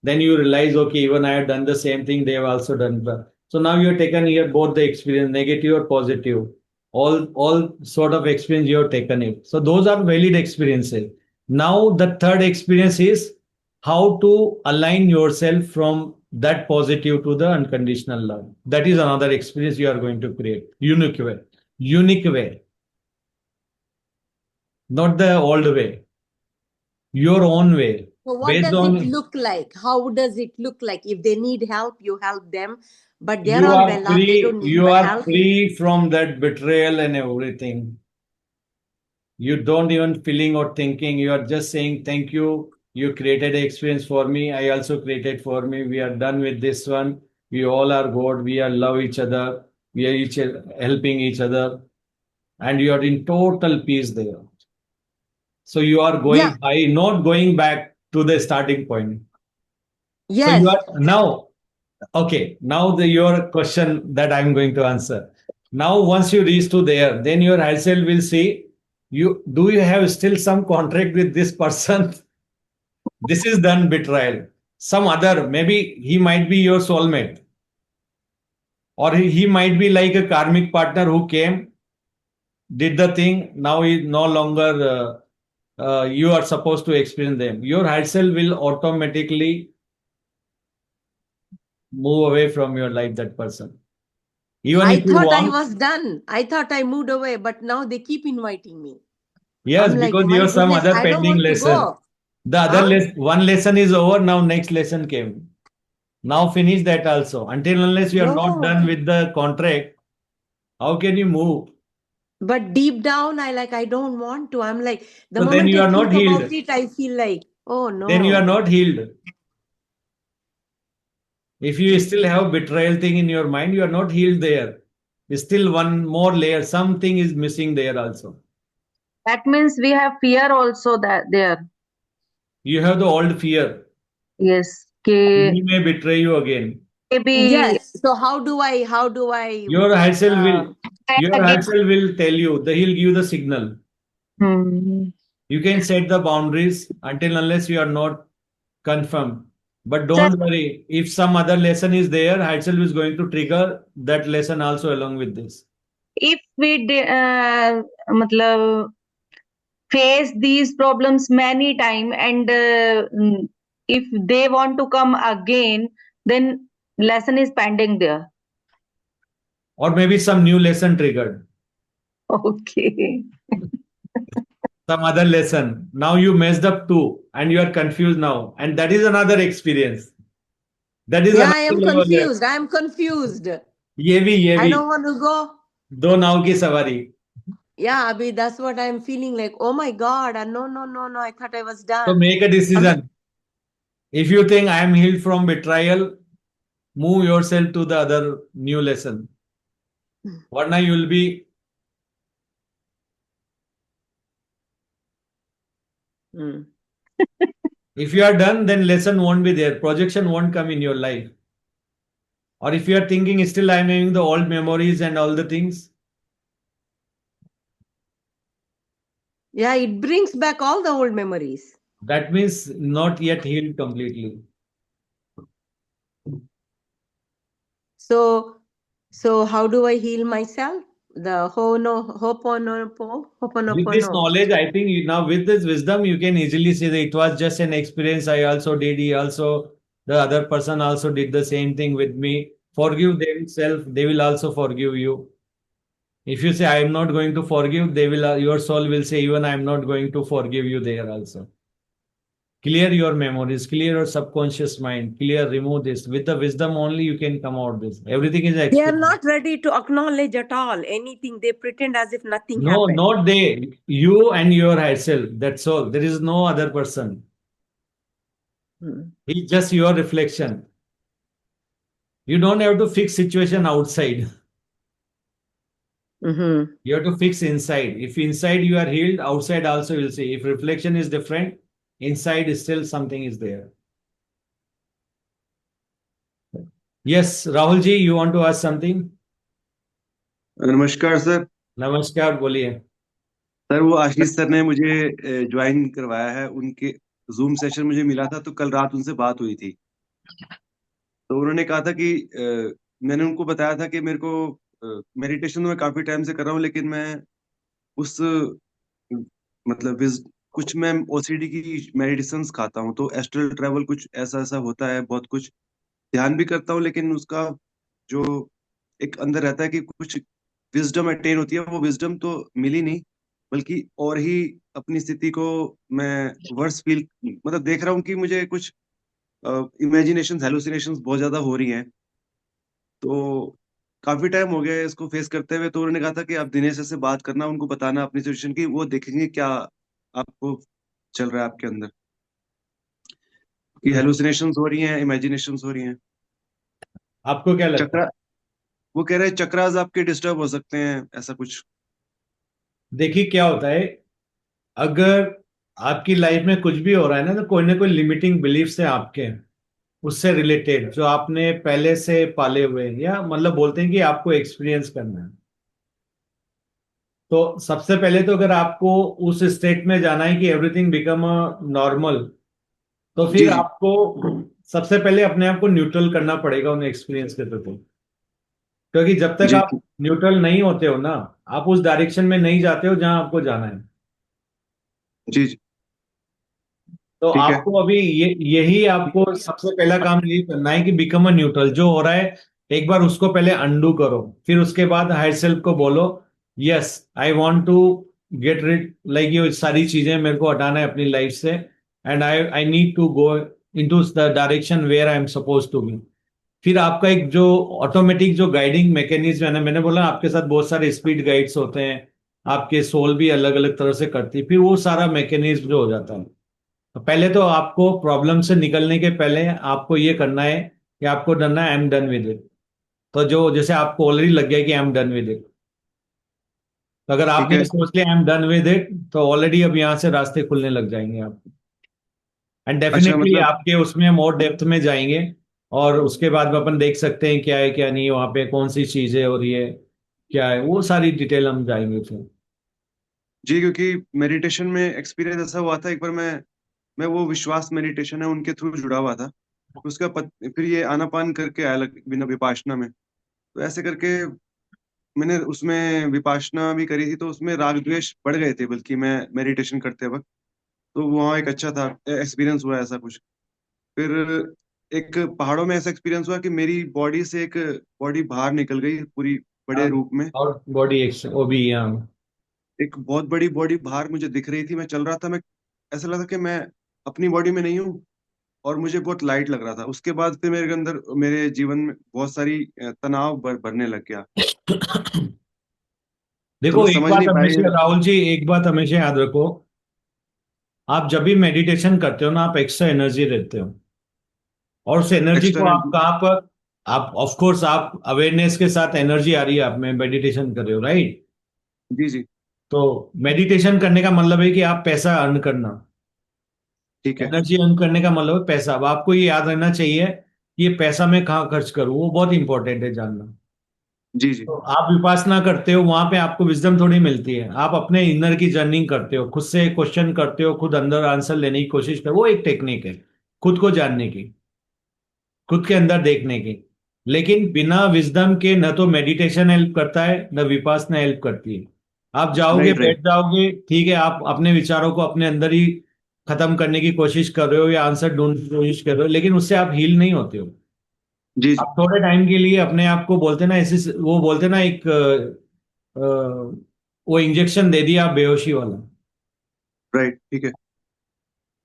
Then you realize, okay, even I have done the same thing, they have also done that. So now you have taken here both the experience, negative or positive. All sort of experience you have taken it. So those are valid experiences. Now the third experience is how to align yourself from that positive to the unconditional love. That is another experience you are going to create. Unique way. Unique way. Not the old way. Your own way. So what Based does it on look like? How does it look like? If they need help, you help them. But they're you all are well off. They free, don't need you my are help. free from that betrayal and everything. You don't even feeling or thinking. You are just saying, thank you. You created an experience for me. I also created for me. We are done with this one. We all are God. We are love each other. We are each helping each other. And you are in total peace there. So you are Yeah. going high, not going back to the starting point. So you Yes. are now, okay, now your question that I'm going to answer. Now, once you reach to there, then your higher self will say, you have still some contract with this person? This is done betrayal. Some other, maybe he might be your soulmate, or he might be like a karmic partner who came, did the thing. Now he no longer you are supposed to experience them. Your higher self will automatically move away from your life, that person. Even I if you thought I want, was done. I thought I moved away, but now they keep inviting me. yes, I'm like, because you my have some goodness, other I don't pending want to lesson. go. The other Huh? one lesson is over. Now next lesson came. Now finish that also. Until unless you are not No. done with the contract, how can you move? But deep down, I don't want to. I'm like, the So then moment you I are not think about healed. it, I feel like, oh Then you are no. not healed. If you still have betrayal thing in your mind, you are not healed there. Still one more layer. Something is missing there also. That means we have fear also that there. You have the old fear. Yes. He may betray you again. Maybe Yes. So how do I Your higher self will uh, your higher again. self will tell you. He'll give you the signal. Hmm. You can set the boundaries until unless you are not confirmed. But Sir, don't worry. If some other lesson is there, higher self is going to trigger that lesson also along with this. if we matlab, face these problems many time and if they want to come again, then lesson is pending there. Or maybe some new lesson triggered. Okay. Some other lesson. Now you messed up too, and you are confused now. And that is another experience. That is yeah, another I am level. confused. I am confused. ये I भी don't want to go. दो नाव की सवारी. Yeah, Abhi, that's what I'm feeling like. Oh my God. No, no, no, no. I thought I was So done. make a I'm, decision. If you think I am healed from betrayal, move yourself to the other new lesson. Varna you will be. Hmm. If you are done, then lesson won't be there. Projection won't come in your life. Or if you are thinking still I am having the old memories and all the things, Yeah, it brings back all the old memories. that means not yet healed completely. So, so how do I heal myself? The With this hoponopono. knowledge, I think now with this wisdom, you can easily say that it was just an experience. I also did. He also, the other person also did the same thing with me. Forgive themselves. They will also forgive you. If you say I am not going to forgive, they will. Your soul will say even I am not going to forgive you there also. Clear your memories. Clear your subconscious mind. Clear. Remove this. With the wisdom only you can come out this. Everything is They are experience. not ready to acknowledge at all anything. They pretend as if nothing No, happened. not they. You and your higher self. That's all. There is no other person. Hmm. It's just your reflection. You don't have to fix situation outside. Mm-hmm. You have to fix inside. If inside you are healed, outside also you'll see. If reflection is different, inside is still something is there. Yes, Rahul ji, you want to ask something? नमस्कार sir. नमस्कार, बोलिए. Sir वो आशीष sir ने मुझे join करवाया है, उनके zoom session मुझे मिला था, तो कल रात उनसे बात हुई थी। तो उन्होंने कहा था कि मैंने उनको बताया था कि मेरे को मेडिटेशन मैं काफी टाइम से कर रहा हूँ, लेकिन मैं उस मतलब कुछ मैं ओसीडी की मेडिसिन्स खाता हूँ, तो एस्ट्रल ट्रैवल कुछ ऐसा ऐसा होता है, बहुत कुछ ध्यान भी करता हूँ, लेकिन उसका जो एक अंदर रहता है कि कुछ विजडम अटेन होती है, वो विजडम तो मिली नहीं, बल्कि और ही अपनी स्थिति को मैं वर्स फील मतलब देख रहा हूँ कि मुझे कुछ इमेजिनेशन हेलुसिनेशंस बहुत ज्यादा हो रही हैं। तो काफी टाइम हो गया है इसको फेस करते हुए, तो उन्होंने कहा था कि आप दिनेश से बात करना, उनको बताना अपनी सिचुएशन की, वो देखेंगे क्या आपको चल रहा है आपके अंदर, कि हेलुसिनेशंस हो रही हैं, इमेजिनेशंस हो रही हैं। आपको क्या लगता है? चक्रा वो कह रहे हैं चक्रास आपके डिस्टर्ब हो सकते हैं, ऐसा कुछ। देखिए क्या होता है, अगर आपकी लाइफ में कुछ भी हो रहा है ना, तो कोई ना कोई लिमिटिंग बिलीफ्स है आपके, उससे रिलेटेड, जो आपने पहले से पाले हुए हैं, या मतलब बोलते हैं कि आपको एक्सपीरियंस करना है। तो सबसे पहले तो अगर आपको उस स्टेट में जाना है कि एवरीथिंग बिकम नॉर्मल, तो जी फिर जी आपको सबसे पहले अपने आप को न्यूट्रल करना पड़ेगा उन एक्सपीरियंस के प्रति। क्योंकि जब तक जी आप न्यूट्रल नहीं होते हो ना, आप उस डायरेक्शन में नहीं जाते हो जहां आपको जाना है। जी जी। तो ठीक है। आपको अभी यही आपको सबसे पहला काम यही करना है कि बिकम अ न्यूट्रल। जो हो रहा है एक बार उसको पहले अंडू करो, फिर उसके बाद हायर सेल्फ को बोलो, yes I want to get rid, like ये सारी चीजें मेरे को हटाना है अपनी लाइफ से, and I I need to go into the direction where I am suppose to be. फिर आपका एक जो ऑटोमेटिक जो गाइडिंग मैकेनिज्म है ना, मैंने बोला आपके साथ बहुत सारे स्पीड गाइड्स होते हैं, आपके सोल भी अलग अलग तरह से करती है, फिर वो सारा मैकेनिज्म जो हो जाता है। तो पहले तो आपको प्रॉब्लम से निकलने के पहले आपको ये करना है कि आपको डरना है I am done with it. तो जो जैसे आपको ऑलरेडी लग गया कि I am done with it, तो अगर ठीक आपने है। सोच लिया I am done with it, तो ऑलरेडी अब यहाँ से रास्ते खुलने लग जाएंगे आपको, एंड अच्छा डेफिनेटली मतलब, आपके उसमें मोर डेप्थ में जाएंगे। और उसके बाद में अपन देख सकते हैं क्या है क्या नहीं है, वहां पे कौन सी चीजें हो रही है, क्या है, वो सारी डिटेल हम जाएंगे फिर। जी क्योंकि मेडिटेशन में एक्सपीरियंस ऐसा हुआ था एक बार, मैं वो विश्वास मेडिटेशन है उनके थ्रू जुड़ा हुआ था। फिर ये आनापान करके आया बिना विपाशना में, तो ऐसे करके मैंने उसमें विपाशना भी करी थी, तो उसमें राग द्वेष बढ़ गए थे बल्कि मैं मेडिटेशन करते वक्त। तो वहाँ एक अच्छा था, एक्सपीरियंस हुआ ऐसा कुछ। फिर एक पहाड़ों में ऐसा एक्सपीरियंस हुआ कि मेरी बॉडी से एक बॉडी बाहर निकल गई पूरी, बड़े हाँ, रूप में। और बॉडी एक्शन वो भी यहाँ। एक बहुत बड़ी बॉडी बाहर मुझे दिख रही थी, मैं चल रहा था, मैं ऐसा लगा कि मैं अपनी बॉडी में नहीं हूँ, और मुझे बहुत लाइट लग रहा था। उसके बाद फिर मेरे अंदर, मेरे जीवन में बहुत सारी तनाव भरने लग गया। तो देखो मैं एक समझ बात नहीं हमेशा, पाया। राहुल जी एक बात हमेशा याद रखो, आप जब भी मेडिटेशन करते हो ना, आप एक्स्ट्रा एनर्जी देते हो, और उस एनर्जी को आप एक्सटर्नल। कहाँ पर, आप ऑफ कोर्स आप अवेयरनेस के साथ एनर्जी आ रही है, आप में मेडिटेशन कर रहे हो, राइट। जी जी। तो मेडिटेशन करने का मतलब है कि आप पैसा अर्न करना, ठीक है। एनर्जी अर्न करने का मतलब है पैसा। अब आपको ये याद रहना चाहिए कि ये पैसा मैं कहाँ खर्च करूँ, वो बहुत इंपॉर्टेंट है जानना। जी जी। तो आप विपासना करते हो, वहां पे आपको विजडम थोड़ी मिलती है, आप अपने इनर की जर्निंग करते हो, खुद से क्वेश्चन करते हो, खुद अंदर आंसर लेने की कोशिश करो, वो एक टेक्निक है खुद को जानने की, खुद के अंदर देखने की। लेकिन बिना विजडम के न तो मेडिटेशन हेल्प करता है, न विपासना हेल्प करती है। आप जाओगे राइट बैठ राइट। जाओगे, ठीक है, आप अपने विचारों को अपने अंदर ही खत्म करने की कोशिश कर रहे हो या आंसर ढूंढने की कोशिश कर रहे हो, लेकिन उससे आप हील नहीं होते हो। जी जी। आप थोड़े टाइम के लिए अपने आप को बोलते ना ऐसे, वो बोलते ना एक वो इंजेक्शन दे दिया बेहोशी वाला। राइट। ठीक है।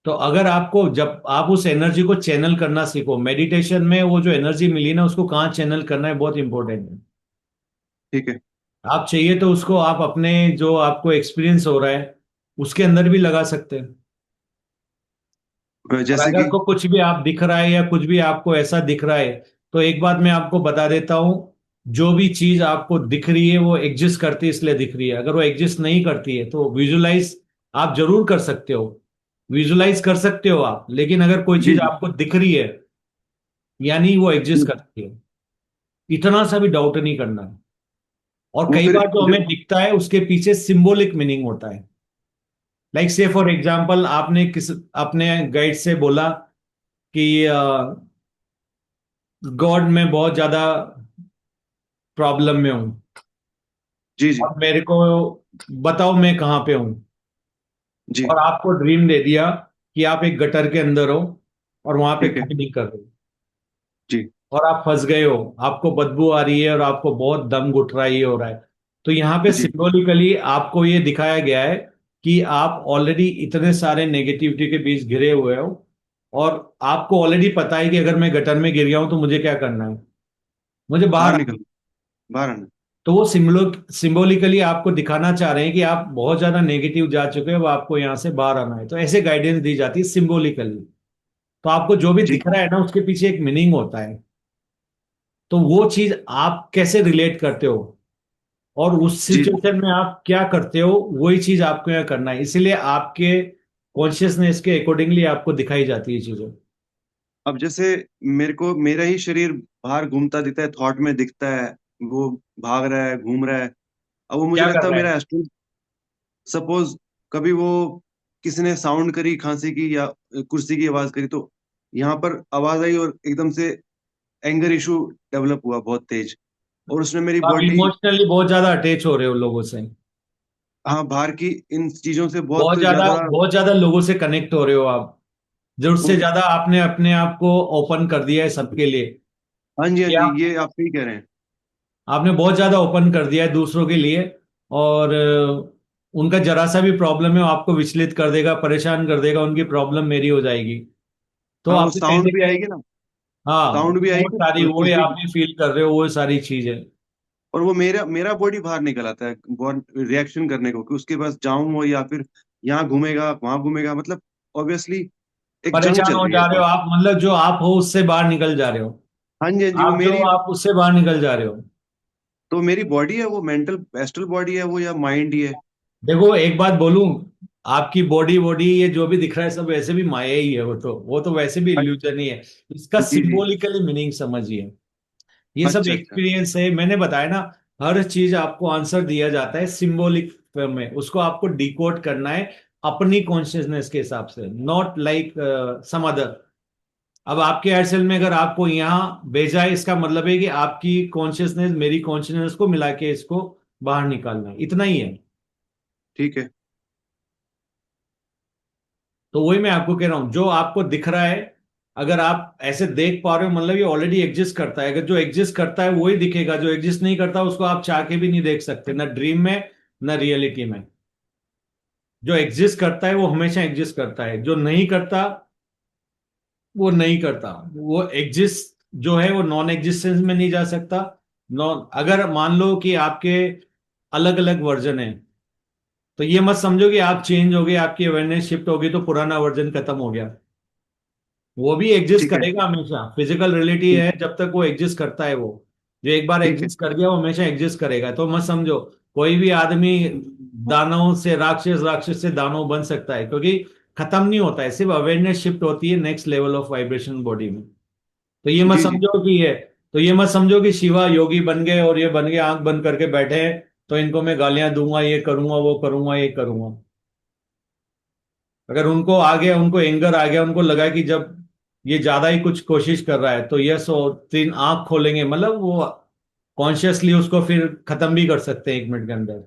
तो अगर आपको, जब आप उस एनर्जी को चैनल करना सीखो मेडिटेशन में, वो जो एनर्जी मिली ना उसको कहाँ चैनल करना है बहुत इंपॉर्टेंट है। ठीक है। आप चाहिए तो उसको आप अपने जो आपको एक्सपीरियंस हो रहा है उसके अंदर भी लगा सकते हैं। और जैसे अगर कि। को कुछ भी आप दिख रहा है या कुछ भी आपको ऐसा दिख रहा है, तो एक बात मैं आपको बता देता हूं, जो भी चीज आपको दिख रही है वो एग्जिस्ट करती है इसलिए दिख रही है। अगर वो एग्जिस्ट नहीं करती है तो विजुलाइज आप जरूर कर सकते हो, विजुलाइज कर सकते हो आप, लेकिन अगर कोई जी चीज जी। आपको दिख रही है यानी वो एग्जिस्ट जी। करती है, इतना सा भी डाउट नहीं करना है। और वो कई फिर बार जो हमें जब। दिखता है उसके पीछे सिंबॉलिक मीनिंग होता है। लाइक से फॉर एग्जाम्पल, आपने किस अपने गाइड से बोला कि गॉड में बहुत ज्यादा प्रॉब्लम में हूं, जी जी। और मेरे को बताओ मैं कहाँ पे हूं। जी। और आपको ड्रीम दे दिया कि आप एक गटर के अंदर हो और वहां पे ठीक है। क्लीनिंग कर रहे हो, जी और आप फंस गए हो, आपको बदबू आ रही है और आपको बहुत दम घुट रहा ही हो रहा है। तो यहाँ पे जी। सिंबॉलिकली आपको ये दिखाया गया है कि आप ऑलरेडी इतने सारे नेगेटिविटी के बीच घिरे हुए हो, और आपको ऑलरेडी पता है कि अगर मैं गटर में गिर गया हूं तो मुझे क्या करना है, मुझे बाहर बाहर। निकल, बाहर आना। तो वो सिंबॉलिकली आपको दिखाना चाह रहे हैं कि आप बहुत ज्यादा नेगेटिव जा चुके हो, अब आपको यहाँ से बाहर आना है। तो ऐसे गाइडेंस दी जाती है सिंबॉलिकली। तो आपको जो भी जी दिख रहा है ना उसके पीछे एक मीनिंग होता है। तो वो चीज आप कैसे रिलेट करते हो और उस जी। जी सिचुएशन में आप क्या करते हो, वही चीज आपको यहाँ करना है। इसीलिए आपके कॉन्शियसनेस के अकॉर्डिंगली आपको दिखाई जाती है चीजें। अब जैसे मेरे को मेरा ही शरीर बाहर घूमता दिखता है, थॉट में दिखता है, वो भाग रहा है, घूम रहा है। अब वो मुझे क्या लगता कर है रहा मेरा है? एस्ट्रल, सपोज कभी वो किसी ने साउंड करी खांसी की या कुर्सी की आवाज करी, तो यहाँ पर आवाज आई और एकदम से एंगर इशू डेवलप हुआ बहुत तेज, और उसने मेरी तो आप बॉडी, इमोशनली बहुत ज्यादा अटैच हो रहे हो लोगों से, हाँ, बाहर की इन चीजों से बहुत ज्यादा। बहुत ज्यादा लोगों से कनेक्ट हो रहे हो आप। जरूरत से उन ज्यादा आपने अपने आप को ओपन कर दिया है सबके लिए। हाँ जी, हाँ ये जी, आप ये आप सही कह रहे हैं। आपने बहुत ज्यादा ओपन कर दिया है दूसरों के लिए। और उनका जरा सा भी प्रॉब्लम है वो आपको विचलित कर देगा, परेशान कर देगा, उनकी प्रॉब्लम मेरी हो जाएगी। तो हाँ, वो आपसे कहीं साउंड ना भी कहीं, आएगी ना, हाँ, साउंड भी वो आएगी सारी वो कुर्सी आप की, भी फील कर रहे हो वो सारी चीजें। और वो मेरा मेरा बॉडी बाहर निकल आता है बहुत रिएक्शन करने को, कि उसके पास जाऊं वो, या फिर यहाँ घूमेगा वहां घूमेगा, मतलब ऑब्वियसली एक जंग परेशान चल हो रही है जा रहे हो बॉडी। आप, मतलब जो आप हो उससे बाहर निकल जा रहे हो। हाँ जी, हाँ जी, वो आप जो मेरी, आप उससे बाहर निकल जा रहे हो। तो मेरी बॉडी है वो मेंटल एस्ट्रल बॉडी है वो, या माइंड ही है? देखो एक बात बोलूं, आपकी बॉडी बॉडी ये जो भी दिख रहा है सब वैसे भी माया ही है, वो तो वैसे भी इल्यूजन ही है। इसका जी जी। सिंबॉलिकली मीनिंग समझिए। ये सब अच्छा अच्छा। एक्सपीरियंस है, मैंने बताया ना। हर चीज आपको आंसर दिया जाता है सिंबॉलिक में, उसको आपको डिकोड करना है अपनी कॉन्शियसनेस के हिसाब से, नॉट लाइक सम अदर। अब आपके एयरसेल में अगर आपको यहाँ भेजा है, इसका मतलब है कि आपकी कॉन्शियसनेस मेरी कॉन्शियसनेस को मिला के इसको बाहर निकालना है, इतना ही है। ठीक है। तो वही मैं आपको कह रहा हूं, जो आपको दिख रहा है, अगर आप ऐसे देख पा रहे हो मतलब ये ऑलरेडी एग्जिस्ट करता है। अगर जो एग्जिस्ट करता है वही दिखेगा, जो एग्जिस्ट नहीं करता उसको आप चाह के भी नहीं देख सकते, ना ड्रीम में ना रियलिटी में। जो एग्जिस्ट करता है वो हमेशा एग्जिस्ट करता है, जो नहीं करता वो नहीं करता। वो एग्जिस्ट जो है वो नॉन एग्जिस्टेंस में नहीं जा सकता। नॉन, अगर मान लो कि आपके अलग अलग वर्जन है, तो ये मत समझो कि आप चेंज हो गए, आपकी अवेयरनेस शिफ्ट होगी तो पुराना वर्जन खत्म हो गया। वो भी एग्जिस्ट ठीक है। करेगा हमेशा, फिजिकल रियलिटी ठीक है जब तक वो एग्जिस्ट करता है। वो जो एक बार ठीक है। एग्जिस्ट कर गया वो हमेशा एग्जिस्ट करेगा। तो मत समझो कोई भी आदमी दानव से राक्षस, राक्षस से दानव बन सकता है, क्योंकि खत्म नहीं होता है, सिर्फ अवेयरनेस शिफ्ट होती है next level of vibration body में। तो ये मत जी जी। समझो कि ये तो ये मत समझो कि शिवा योगी बन गए और ये बन गए आंख बंद करके बैठे हैं, तो इनको मैं गालियां दूंगा, ये करूंगा, वो करूंगा, ये करूंगा। अगर उनको आ गया, उनको एंगर आ गया, उनको लगा कि जब ये ज्यादा ही कुछ कोशिश कर रहा है तो यस, वो तीन आंख खोलेंगे, मतलब वो कॉन्शियसली उसको फिर खत्म भी कर सकते हैं 1 मिनट के अंदर।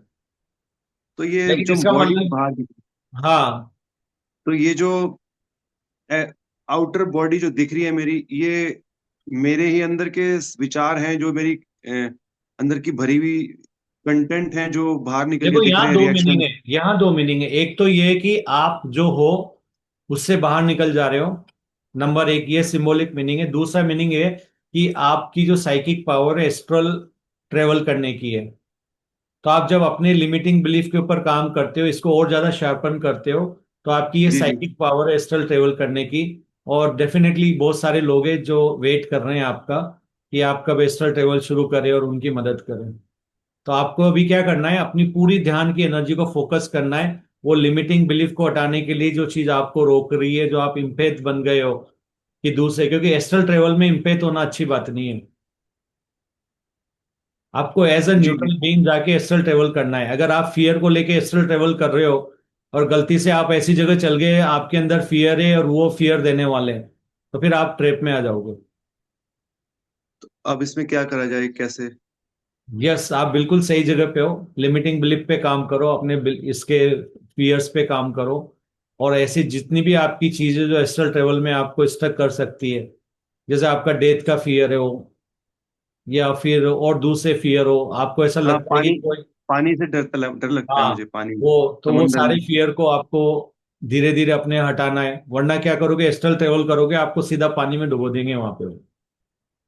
तो ये लेकिन जो इसका बॉडी मतलब, बाहर की, हाँ, तो ये जो आउटर बॉडी जो दिख रही है मेरी, ये मेरे ही अंदर के विचार हैं, जो मेरी अंदर की भरी हुई कंटेंट हैं, जो बाहर निकल के देखो दिख रहे यहाँ हैं, दो मीनिंग रिएक्शन। है, यहाँ दो मीनिंग है। एक तो ये कि आप जो हो उससे बाहर निकल जा रहे हो, नंबर एक, ये सिंबॉलिक मीनिंग है। दूसरा मीनिंग है कि आपकी जो साइकिक पावर है एस्ट्रल ट्रेवल करने की है। तो आप जब अपने लिमिटिंग बिलीफ के ऊपर काम करते हो, इसको और ज्यादा शार्पन करते हो, तो आपकी ये जी जी। साइकिक पावर है एस्ट्रल ट्रेवल करने की। और डेफिनेटली बहुत सारे लोग हैं जो वेट कर रहे हैं आपका, कि आप कब एस्ट्रल ट्रेवल शुरू करें और उनकी मदद करें। तो आपको अभी क्या करना है, अपनी पूरी ध्यान की एनर्जी को फोकस करना है वो लिमिटिंग बिलीफ को हटाने के लिए, जो चीज आपको रोक रही है, जो आप इम्पेथ बन गए हो कि दूसरे, क्योंकि एस्ट्रल ट्रेवल में इम्पेथ होना अच्छी बात नहीं है। आपको एज अ जी जी। न्यूट्रल बीइंग जाके एस्ट्रल ट्रेवल करना है। अगर आप फियर को लेके एस्ट्रल ट्रेवल कर रहे हो और गलती से आप ऐसी जगह चल गए आपके अंदर फियर है और वो फियर देने वाले हैं, तो फिर आप ट्रैप में आ जाओगे। अब इसमें क्या करा जाए, कैसे? यस, आप बिल्कुल सही जगह पे हो। लिमिटिंग बिलीफ पे काम करो, अपने इसके फियर्स पे काम करो। और ऐसी जितनी भी आपकी चीजें जो एस्ट्रल ट्रेवल में आपको स्टक कर सकती है, जैसे आपका डेथ का फियर है हो, या फिर और दूसरे फियर हो, आपको ऐसा हाँ, लगता है कि पानी, कोई, पानी से डर लगता है हाँ, मुझे, पानी में, वो समंदर सारी में। फियर को आपको धीरे धीरे अपने हटाना है, वरना क्या करोगे, एस्ट्रल ट्रेवल करोगे आपको सीधा पानी में डुबो देंगे वहां पे।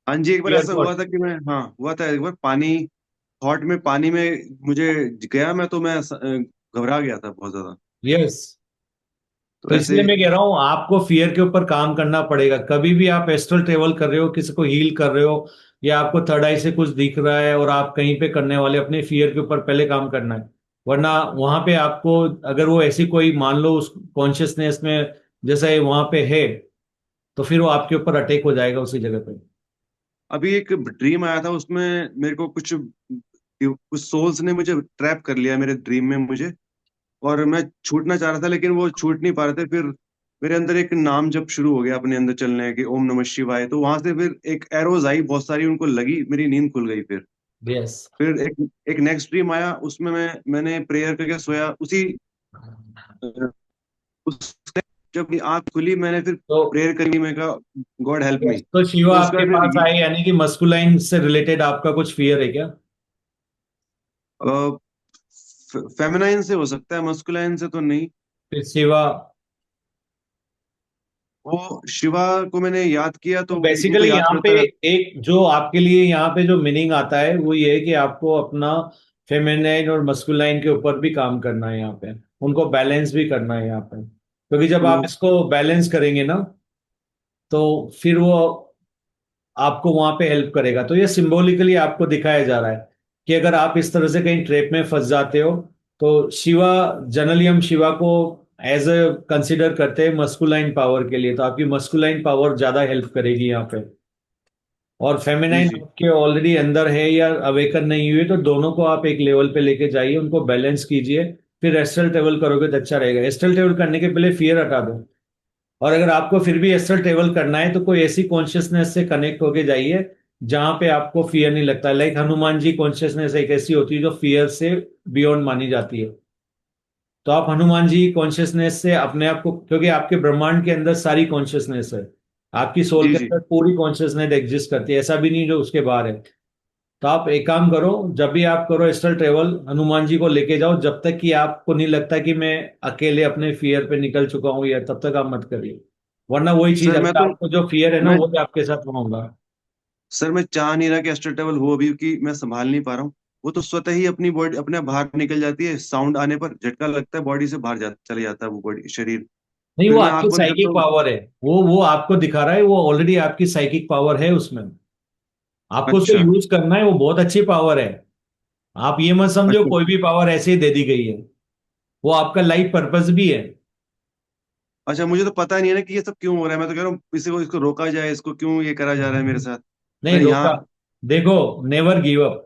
हाँ जी, एक बार फियर ऐसा को, हुआ था कि मैं, हाँ, हुआ था एक बार पानी, थॉट में पानी में मुझे गया मैं, तो मैं घबरा गया था बहुत ज्यादा। यस। तो तो ऐसे, इसलिए मैं कह रहा हूं आपको फियर के ऊपर काम करना पड़ेगा। कभी भी आप एस्ट्रल ट्रेवल कर रहे हो, किसी को हील कर रहे हो, या आपको थर्ड आई से कुछ दिख रहा है और आप कहीं पे करने वाले, अपने फियर के ऊपर पहले काम करना है। वरना वहां पे आपको, अगर वो ऐसी कोई मान लो उस कॉन्शियसनेस में जैसे वहां पे है, तो फिर वो आपके ऊपर अटैक हो जाएगा उसी जगह पे। अभी एक ड्रीम आया था, उसमें मेरे को कुछ कुछ सोल्स ने मुझे ट्रैप कर लिया मेरे ड्रीम में मुझे, और मैं छूटना चाह रहा था लेकिन वो छूट नहीं पा रहे थे। फिर मेरे अंदर एक नाम जब शुरू हो गया अपने अंदर चलने की, ओम नमः शिवाय, तो वहां से फिर एक एरोज आई बहुत सारी, उनको लगी, मेरी नींद खुल गई। यस। फिर एक नेक्स्ट ड्रीम आया, उसमें मैंने प्रेयर करके सोया उसी उस जब अपनी आंख खुली मैंने फिर तो प्रेयर करी, मैं कहा गॉड हेल्प मी। तो शिवा तो उसका आपके फिर पास आए, यानी कि मस्कुलाइन से रिलेटेड आपका कुछ फियर है क्या? फेमिनाइन से हो सकता है, मस्कुलाइन से तो नहीं। फिर शिवा, वो शिवा को मैंने याद किया तो तो उनको बेसिकली याद यहाँ पे करता रहा। एक जो आपके लिए यहाँ पे जो मीनिंग आता है वो ये है कि आपको अपना फेमिनाइन और मस्कुलाइन के ऊपर भी काम करना है यहाँ पे, उनको बैलेंस भी करना है यहाँ पे, क्योंकि जब आप तो इसको बैलेंस करेंगे ना, तो फिर वो आपको वहां पे हेल्प करेगा। तो ये सिंबॉलिकली आपको दिखाया जा रहा है कि अगर आप इस तरह से कहीं ट्रैप में फंस जाते हो, तो शिवा, जनरली हम शिवा को एज अ कंसिडर करते हैं मस्कुलाइन पावर के लिए, तो आपकी मस्कुलाइन पावर ज्यादा हेल्प करेगी यहाँ पे। और जी फेमिनाइन जी आपके ऑलरेडी अंदर है या अवेकन नहीं हुए, तो दोनों को आप एक लेवल पे लेके जाइए, उनको बैलेंस कीजिए, फिर एस्ट्रल ट्रेवल करोगे तो अच्छा रहेगा। एस्ट्रल ट्रेवल करने के पहले फियर हटा दो, और अगर आपको फिर भी एस्ट्रल ट्रेवल करना है तो कोई ऐसी कॉन्शियसनेस से कनेक्ट होके जाइए जहां पे आपको फियर नहीं लगता। लाइक हनुमान जी कॉन्शियसनेस एक ऐसी होती है जो फियर से बियॉन्ड मानी जाती है। तो आप हनुमान जी कॉन्शियसनेस से अपने आप को, क्योंकि आपके ब्रह्मांड के अंदर सारी कॉन्शियसनेस है, आपकी सोल जी के जी। अंदर पूरी कॉन्शियसनेस एग्जिस्ट करती है, ऐसा भी नहीं जो उसके बाहर है। तो आप एक काम करो, जब भी आप करो एस्ट्रल ट्रेवल, हनुमान जी को लेके जाओ, जब तक कि आपको नहीं लगता कि मैं अकेले अपने फियर पे निकल चुका हूं, या तब तक आप मत करिए। वरना वही चीज, सर मैं अगर तो आपको जो फियर है ना मैं वो भी आपके साथ वहां होगा। सर मैं चाह नहीं रहा कि एस्ट्रल ट्रैवल हो अभी, कि मैं संभाल नहीं पा रहा हूँ। वो तो स्वतः ही अपनी बॉडी अपने आप बाहर निकल जाती है, साउंड आने पर झटका लगता है, बॉडी से बाहर चले जाता है वो बॉडी शरीर। नहीं, फिर वो मैं आपकी आंख बंद करता साइकिक हूँ। पावर है, वो आपको दिखा रहा है, वो ऑलरेडी आपकी साइकिक पावर है उसमें। आपको उसको अच्छा यूज करना है, वो बहुत अच्छी पावर है। आप ये मत समझो अच्छा। कोई भी पावर ऐसे ही दे दी गई है, वो आपका लाइफ पर्पस भी है। अच्छा, मुझे तो पता नहीं है ना कि ये सब क्यों हो रहा है। मैं तो कह रहा हूँ इसी को इसको रोका जाए, इसको क्यों ये करा जा रहा है मेरे साथ। नहीं मैं रोका, यहाँ। देखो, नेवर गिव अप।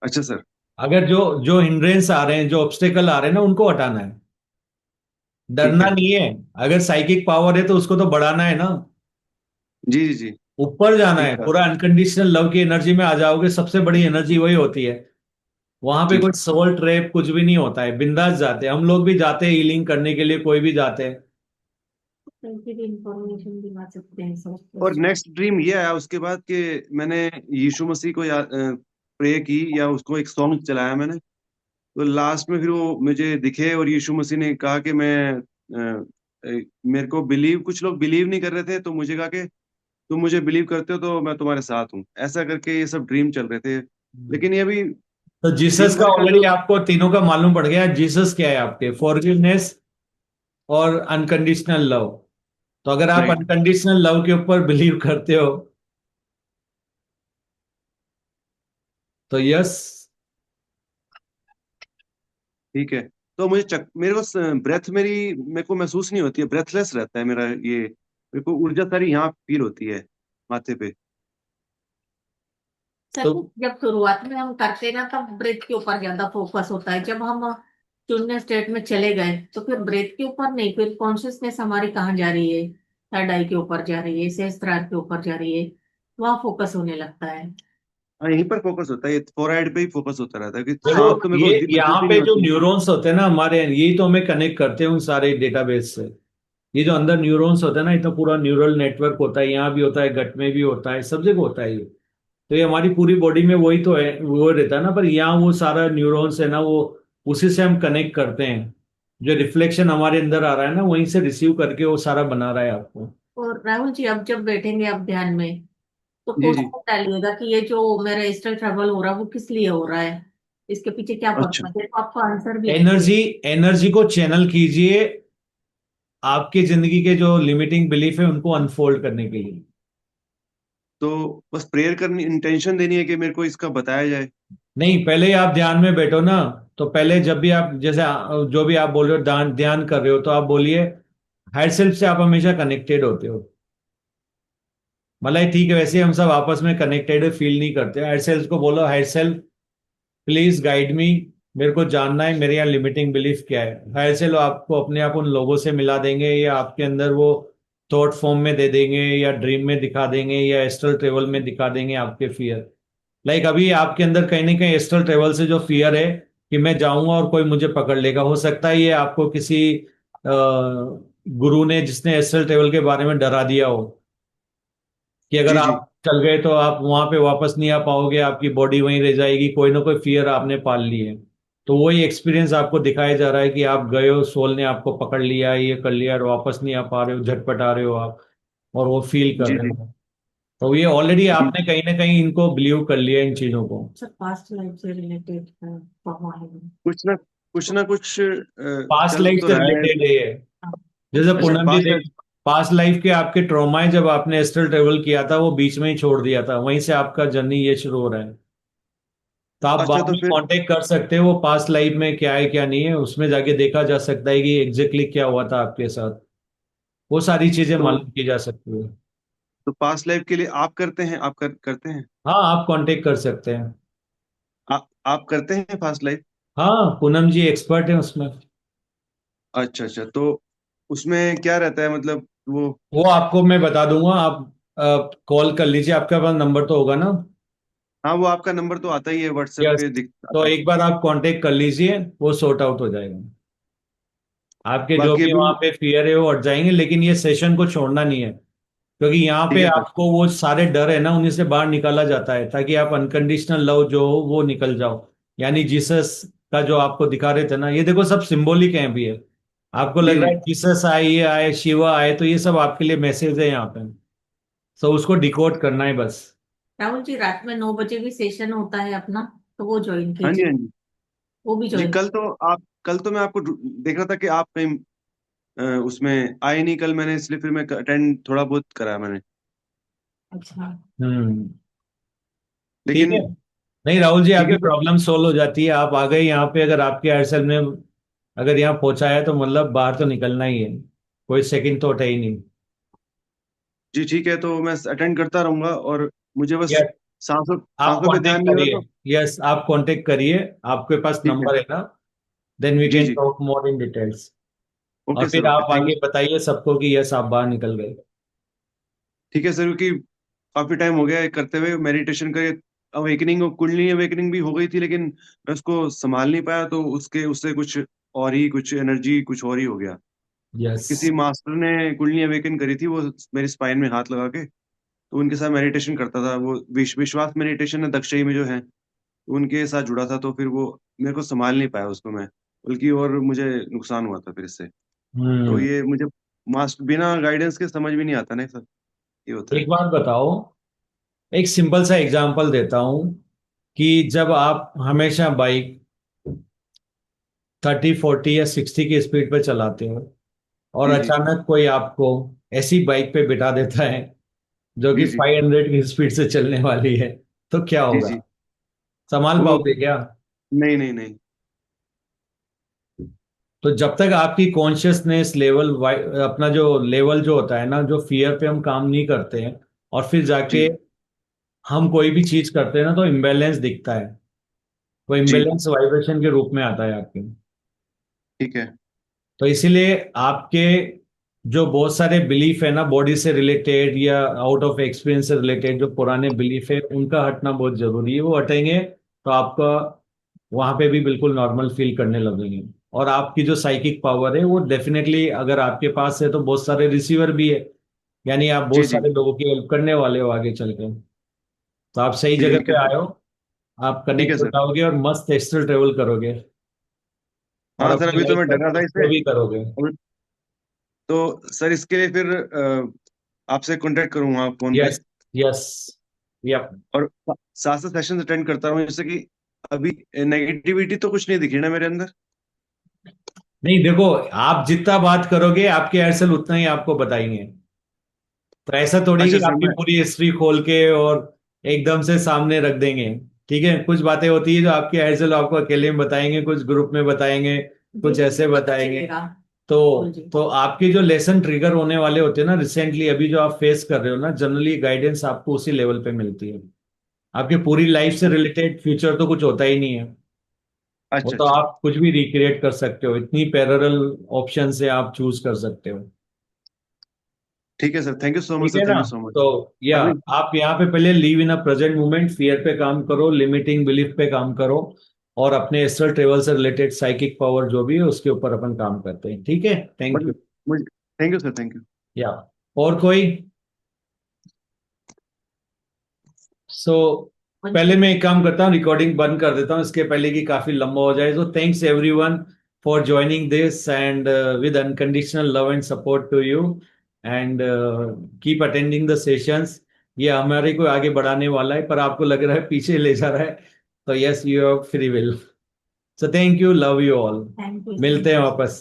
अच्छा सर। अगर जो जो हिंड्रेंस आ रहे हैं, जो ऑब्स्टेकल आ रहे हैं ना, उनको हटाना है, ठीक डरना है। नहीं है। अगर साइकिक पावर है तो उसको तो बढ़ाना है ना, जी जी जी। ऊपर जाना ठीक है, था। पूरा अनकंडीशनल लव की एनर्जी में आ जाओगे। सबसे बड़ी एनर्जी वही होती है। वहां पे जी। कोई सोल ट्रैप कुछ भी नहीं होता है, बिंदास जाते हैं। हम लोग भी जाते हैं हीलिंग करने के लिए, कोई भी जाते हैं। इंफॉर्मेशन दिला सकते हैं सर। और नेक्स्ट ड्रीम ये आया उसके बाद कि मैंने यीशु मसीह को प्रे की, या उसको एक सॉन्ग चलाया मैंने। तो लास्ट में फिर वो मुझे दिखे और यीशु मसीह ने कहा कि मेरे को बिलीव, कुछ लोग बिलीव नहीं कर रहे थे, तो मुझे कहा कि तुम मुझे बिलीव करते हो तो मैं तुम्हारे साथ हूँ, ऐसा करके ये सब ड्रीम चल रहे थे। लेकिन ये अभी तो जीसस दिन का भर का ऑलरेडी जो। आपको तीनों का मालूम पड़ गया। जीसस क्या है आपके? फॉरगिवनेस और अनकंडीशनल लव। तो अगर आप राइट। अनकंडीशनल लव के ऊपर बिलीव करते हो, तो यस। ठीक है। तो मेरे को ब्रेथ मेरे को महसूस नहीं होती है, ब्रेथलेस रहता है मेरा ये, मेरे को ऊर्जा सारी यहाँ फील होती है माथे पे। सर, तो जब शुरुआत में हम करते ना तब ब्रेथ के ऊपर ज्यादा फोकस होता है। जब हम शून्य स्टेट में चले गए तो फिर ब्रेथ के ऊपर नहीं, फिर कॉन्शियसनेस हमारी कहाँ जा रही है? थर्ड आई के ऊपर जा रही है, सहस्त्रार के ऊपर जा रही है, वहां फोकस होने लगता है। हाँ, यहीं पर फोकस होता है, ये फोरहेड पे ही फोकस होता रहता है कि देखो, सांस तो मेरे को ये महसूस यहाँ ही नहीं पे जो होती। न्यूरॉन्स होते हैं ना हमारे, यही तो हमें कनेक्ट करते हैं उन सारे डेटाबेस से। ये जो अंदर न्यूरॉन्स होता है ना, इतना पूरा न्यूरल नेटवर्क होता है, यहाँ भी होता है, गट में भी होता है, सब जगह होता है ये। तो ये हमारी पूरी बॉडी में वही तो है, वो रहता है ना। पर यहाँ वो सारा न्यूरॉन्स है ना, वो उसी से हम कनेक्ट करते हैं। जो रिफ्लेक्शन हमारे अंदर आ रहा है ना, वहीं से रिसीव करके वो सारा बना रहा है आपको। और राहुल जी, अब जब बैठेंगे आप ध्यान में तो जी जी। क्वेश्चन डालिएगा कि ये जो मेरा एस्ट्रल ट्रेवल हो रहा है वो किस लिए हो रहा है, इसके पीछे क्या अच्छा। पर्पज है, तो आपको आंसर भी आएंगे। एनर्जी, एनर्जी को चैनल कीजिए आपकी जिंदगी के जो लिमिटिंग बिलीफ है उनको अनफोल्ड करने के लिए। तो बस प्रेयर करनी, इंटेंशन देनी है कि मेरे को इसका बताया जाए। नहीं, पहले ही आप ध्यान में बैठो ना। तो पहले जब भी आप जैसे जो भी आप बोल रहे हो ध्यान ध्यान कर रहे हो तो आप बोलिए हायर सेल्फ से आप हमेशा कनेक्टेड होते हो। मतलब ठीक है, वैसे हम सब आपस में कनेक्टेड फील नहीं करते। हायर सेल्फ को बोलो higher self please guide me, मेरे को जानना है मेरे यहाँ लिमिटिंग बिलीफ क्या है। हायर सेल्फ आपको अपने आप उन लोगों से मिला देंगे या आपके अंदर वो थॉट फॉर्म में दे देंगे या ड्रीम में दिखा देंगे या एस्ट्रल ट्रेवल में दिखा देंगे आपके फियर। लाइक अभी आपके अंदर कहीं ना कहीं एस्ट्रल ट्रेवल से जो फियर है कि मैं जाऊंगा और कोई मुझे पकड़ लेगा, हो सकता है ये आपको किसी गुरु ने जिसने एस्ट्रल ट्रेवल के बारे में डरा दिया हो कि अगर जी जी आप चल गए तो आप वहां पे वापस नहीं आ पाओगे, आपकी बॉडी वहीं रह जाएगी, कोई ना कोई फियर आपने पाल ली है। तो वही एक्सपीरियंस आपको दिखाया जा रहा है कि आप गए हो, सोल ने आपको पकड़ लिया, ये कर लिया और वापस नहीं आ पा रहे हो, झटपटा रहे हो आप और वो फील कर जी रहे जी हो। तो ये ऑलरेडी जी। आपने कहीं ना कहीं इनको बिलीव कर लिया इन चीजों को। सर पास्ट लाइफ से रिलेटेड भगवान है। कुछ ना कुछ पास्ट चल लाइफ तो से रहा है। रिलेटेड है ये। जैसे अच्छा, पूनम जी पास्ट लाइफ। देख, पास्ट लाइफ के आपके ट्रॉमाए जब आपने एस्ट्रल ट्रेवल किया था वो बीच में ही छोड़ दिया था, वहीं से आपका जर्नी ये शुरू हो रहा है। तो आप अच्छा, बाद तो में फिर कांटेक्ट कर सकते हो वो पास्ट लाइफ में क्या है क्या नहीं है, उसमें जाके देखा जा सकता है कि एग्जैक्टली क्या हुआ था आपके साथ। वो सारी चीजें तो मालूम की जा सकती है। तो पास्ट लाइफ के लिए आप करते हैं, करते हैं? हाँ आप कांटेक्ट कर सकते हैं। आप करते हैं पास्ट लाइफ? हाँ पूनम जी एक्सपर्ट है उसमें। अच्छा अच्छा, तो उसमें क्या रहता है, मतलब वो? वो आपको मैं बता दूंगा, आप कॉल कर लीजिए, आपके पास नंबर तो होगा ना। हाँ, वो आपका नंबर तो आता ही है, व्हाट्सएप यस, पे दिख तो आता है। एक बार आप कांटेक्ट कर लीजिए, वो सॉर्ट आउट हो जाएगा। आपके जो बाकी भी अभी। वहां पे फियर है वो हट जाएंगे, लेकिन ये सेशन को छोड़ना नहीं है क्योंकि यहाँ ठीक पे है सर। आपको वो सारे डर है ना उन्हीं से बाहर निकाला जाता है ताकि आप अनकंडीशनल लव जो हो वो निकल जाओ। यानी जीसस का जो आपको दिखा रहे थे ना, ये देखो सब सिंबॉलिक है भी है। आपको जी लग रहा जी। है जीसस आए, ये आए, शिवा आए, तो ये सब आपके लिए मैसेज है यहाँ पे। तो उसको डिकोड करना है बस। राहुल जी रात में 9 बजे भी सेशन होता है अपना, तो वो ज्वाइन हाँ जी, कीजिए। हाँ जी। वो भी जी, ज्वाइन। कल तो मैं आपको देख रहा था कि आप कहीं उसमें आए नहीं कल, मैंने इसलिए फिर मैं अटेंड थोड़ा बहुत करा मैंने। अच्छा। हम्म। ठीक है। लेकिन नहीं राहुल जी, ठीक आपकी है सर। प्रॉब्लम सोल्व हो जाती है, आप आ गए यहाँ पे, अगर आपके एयरसेल में अगर यहाँ पहुंचा है तो मतलब बाहर तो निकलना ही है, कोई सेकंड थॉट है ही नहीं। जी ठीक है, तो मैं अटेंड करता रहूंगा, और मुझे बस यस, सांसों आप सांसों पे ध्यान कांटेक्ट नहीं हो करिए। रहा तो। यस आप कांटेक्ट करिए, आपके पास ठीक है। नंबर है ना, देन वी जी कैन जी। Talk more in details. और ओके सर, फिर ओके, आप थैंक आगे यू। बताइए सबको कि यस आप बाहर निकल गए। ठीक है सर, क्योंकि काफी टाइम हो गया है करते हुए मेडिटेशन का। अवेकनिंग, कुंडली अवेकनिंग भी हो गई थी, लेकिन मैं उसको संभाल नहीं पाया, तो उसके उससे कुछ और ही, कुछ एनर्जी कुछ और ही हो गया। यस। किसी मास्टर ने कुंडली अवेकन करी थी, वो मेरी स्पाइन में हाथ लगा के, तो उनके साथ मेडिटेशन करता था वो। विश्वास मेडिटेशन है दक्षिणी में जो है, उनके साथ जुड़ा था, तो फिर वो मेरे को संभाल नहीं पाया उसको मैं, बल्कि और मुझे नुकसान हुआ था फिर इससे। तो हम्म। ये मुझे मास्टर बिना गाइडेंस के समझ भी नहीं आता ना सर, ये होता है। एक बात बताओ, एक सिंपल सा एग्जांपल देता हूं कि जब आप हमेशा बाइक 30 40 या 60 की स्पीड पे चलाते हो और जी जी अचानक कोई आपको ऐसी बाइक पे बिठा देता है जो कि जी जी 500 की स्पीड से चलने वाली है, तो क्या जी होगा? जी। संभाल वो पाओगे क्या? नहीं नहीं नहीं। तो जब तक आपकी कॉन्शियसनेस लेवल, अपना जो लेवल जो होता है ना, जो फियर पे हम काम नहीं करते हैं और फिर जाके जी हम कोई भी चीज करते हैं ना तो इम्बैलेंस दिखता है। वो जी। इम्बैलेंस वाइब्रेशन के रूप में आता है आपके। ठीक है। तो इसीलिए आपके जो बहुत सारे बिलीफ है ना बॉडी से रिलेटेड या आउट ऑफ एक्सपीरियंस से रिलेटेड, जो पुराने बिलीफ है उनका हटना बहुत जरूरी है। वो हटेंगे तो आपका वहां पे भी बिल्कुल नॉर्मल फील करने लगेंगे। और आपकी जो साइकिक पावर है वो डेफिनेटली अगर आपके पास है तो बहुत सारे रिसीवर भी है, यानी आप जी बहुत जी। सारे लोगों की हेल्प करने वाले हो आगे चल के। तो आप सही जगह ठीक है पे सर। आए हो, आप ठीक है कनेक्ट हो सर। जाओगे और मस्त एक्स्ट्रल ट्रेवल करोगे और हाँ सर, अपनी अभी तो लाइफ मैं को डर रहा था इससे। एक्सप्लोर भी करोगे। तो सर इसके लिए फिर आपसे कांटेक्ट करूंगा फोन पे। यस। यस। यप। और साथ साथ सेशन अटेंड करता रहूं, जैसे कि अभी नेगेटिविटी तो कुछ नहीं दिखी ना मेरे अंदर? नहीं देखो, आप जितना बात करोगे आपके एयरसेल उतना ही आपको बताएंगे। तो ऐसा थोड़ी अच्छा कि सर, आपकी मैं। पूरी हिस्ट्री खोल के और एकदम से सामने रख देंगे। ठीक है, कुछ बातें होती है जो आपके एज आपको अकेले में बताएंगे, कुछ ग्रुप में बताएंगे, कुछ ऐसे बताएंगे। चलेगा। तो जी। तो आपके जो लेसन ट्रिगर होने वाले होते हैं ना रिसेंटली, अभी जो आप फेस कर रहे हो ना, जनरली गाइडेंस आपको उसी लेवल पे मिलती है। आपकी पूरी लाइफ से रिलेटेड फ्यूचर तो कुछ होता ही नहीं है। वो अच्छा तो अच्छा। आप कुछ भी रिक्रिएट कर सकते हो, इतनी पैरेलल ऑप्शन से आप चूज कर सकते हो। ठीक है sir, thank you so much ठीक सर, है थैंक ना? You so much. तो या अभी आप यहाँ पे पहले leave in a present moment, fear पे काम करो, लिमिटिंग बिलीफ पे काम करो, और अपने एस्ट्रल ट्रेवल से रिलेटेड साइकिक पावर जो भी है उसके ऊपर अपन काम करते हैं। ठीक है, थैंक बट यू। मुझे, thank you sir, thank you. या और कोई? सो पहले मैं एक काम करता हूँ, रिकॉर्डिंग बंद कर देता हूँ इसके पहले कि काफी लंबा हो जाए। So thanks everyone for joining this, and with unconditional love and support to you, and keep attending the sessions. ये हमारे को आगे बढ़ाने वाला है, पर आपको लग रहा है पीछे ले जा रहा है, तो yes, you have free will. So thank you, love you all. Thank you. मिलते हैं वापस।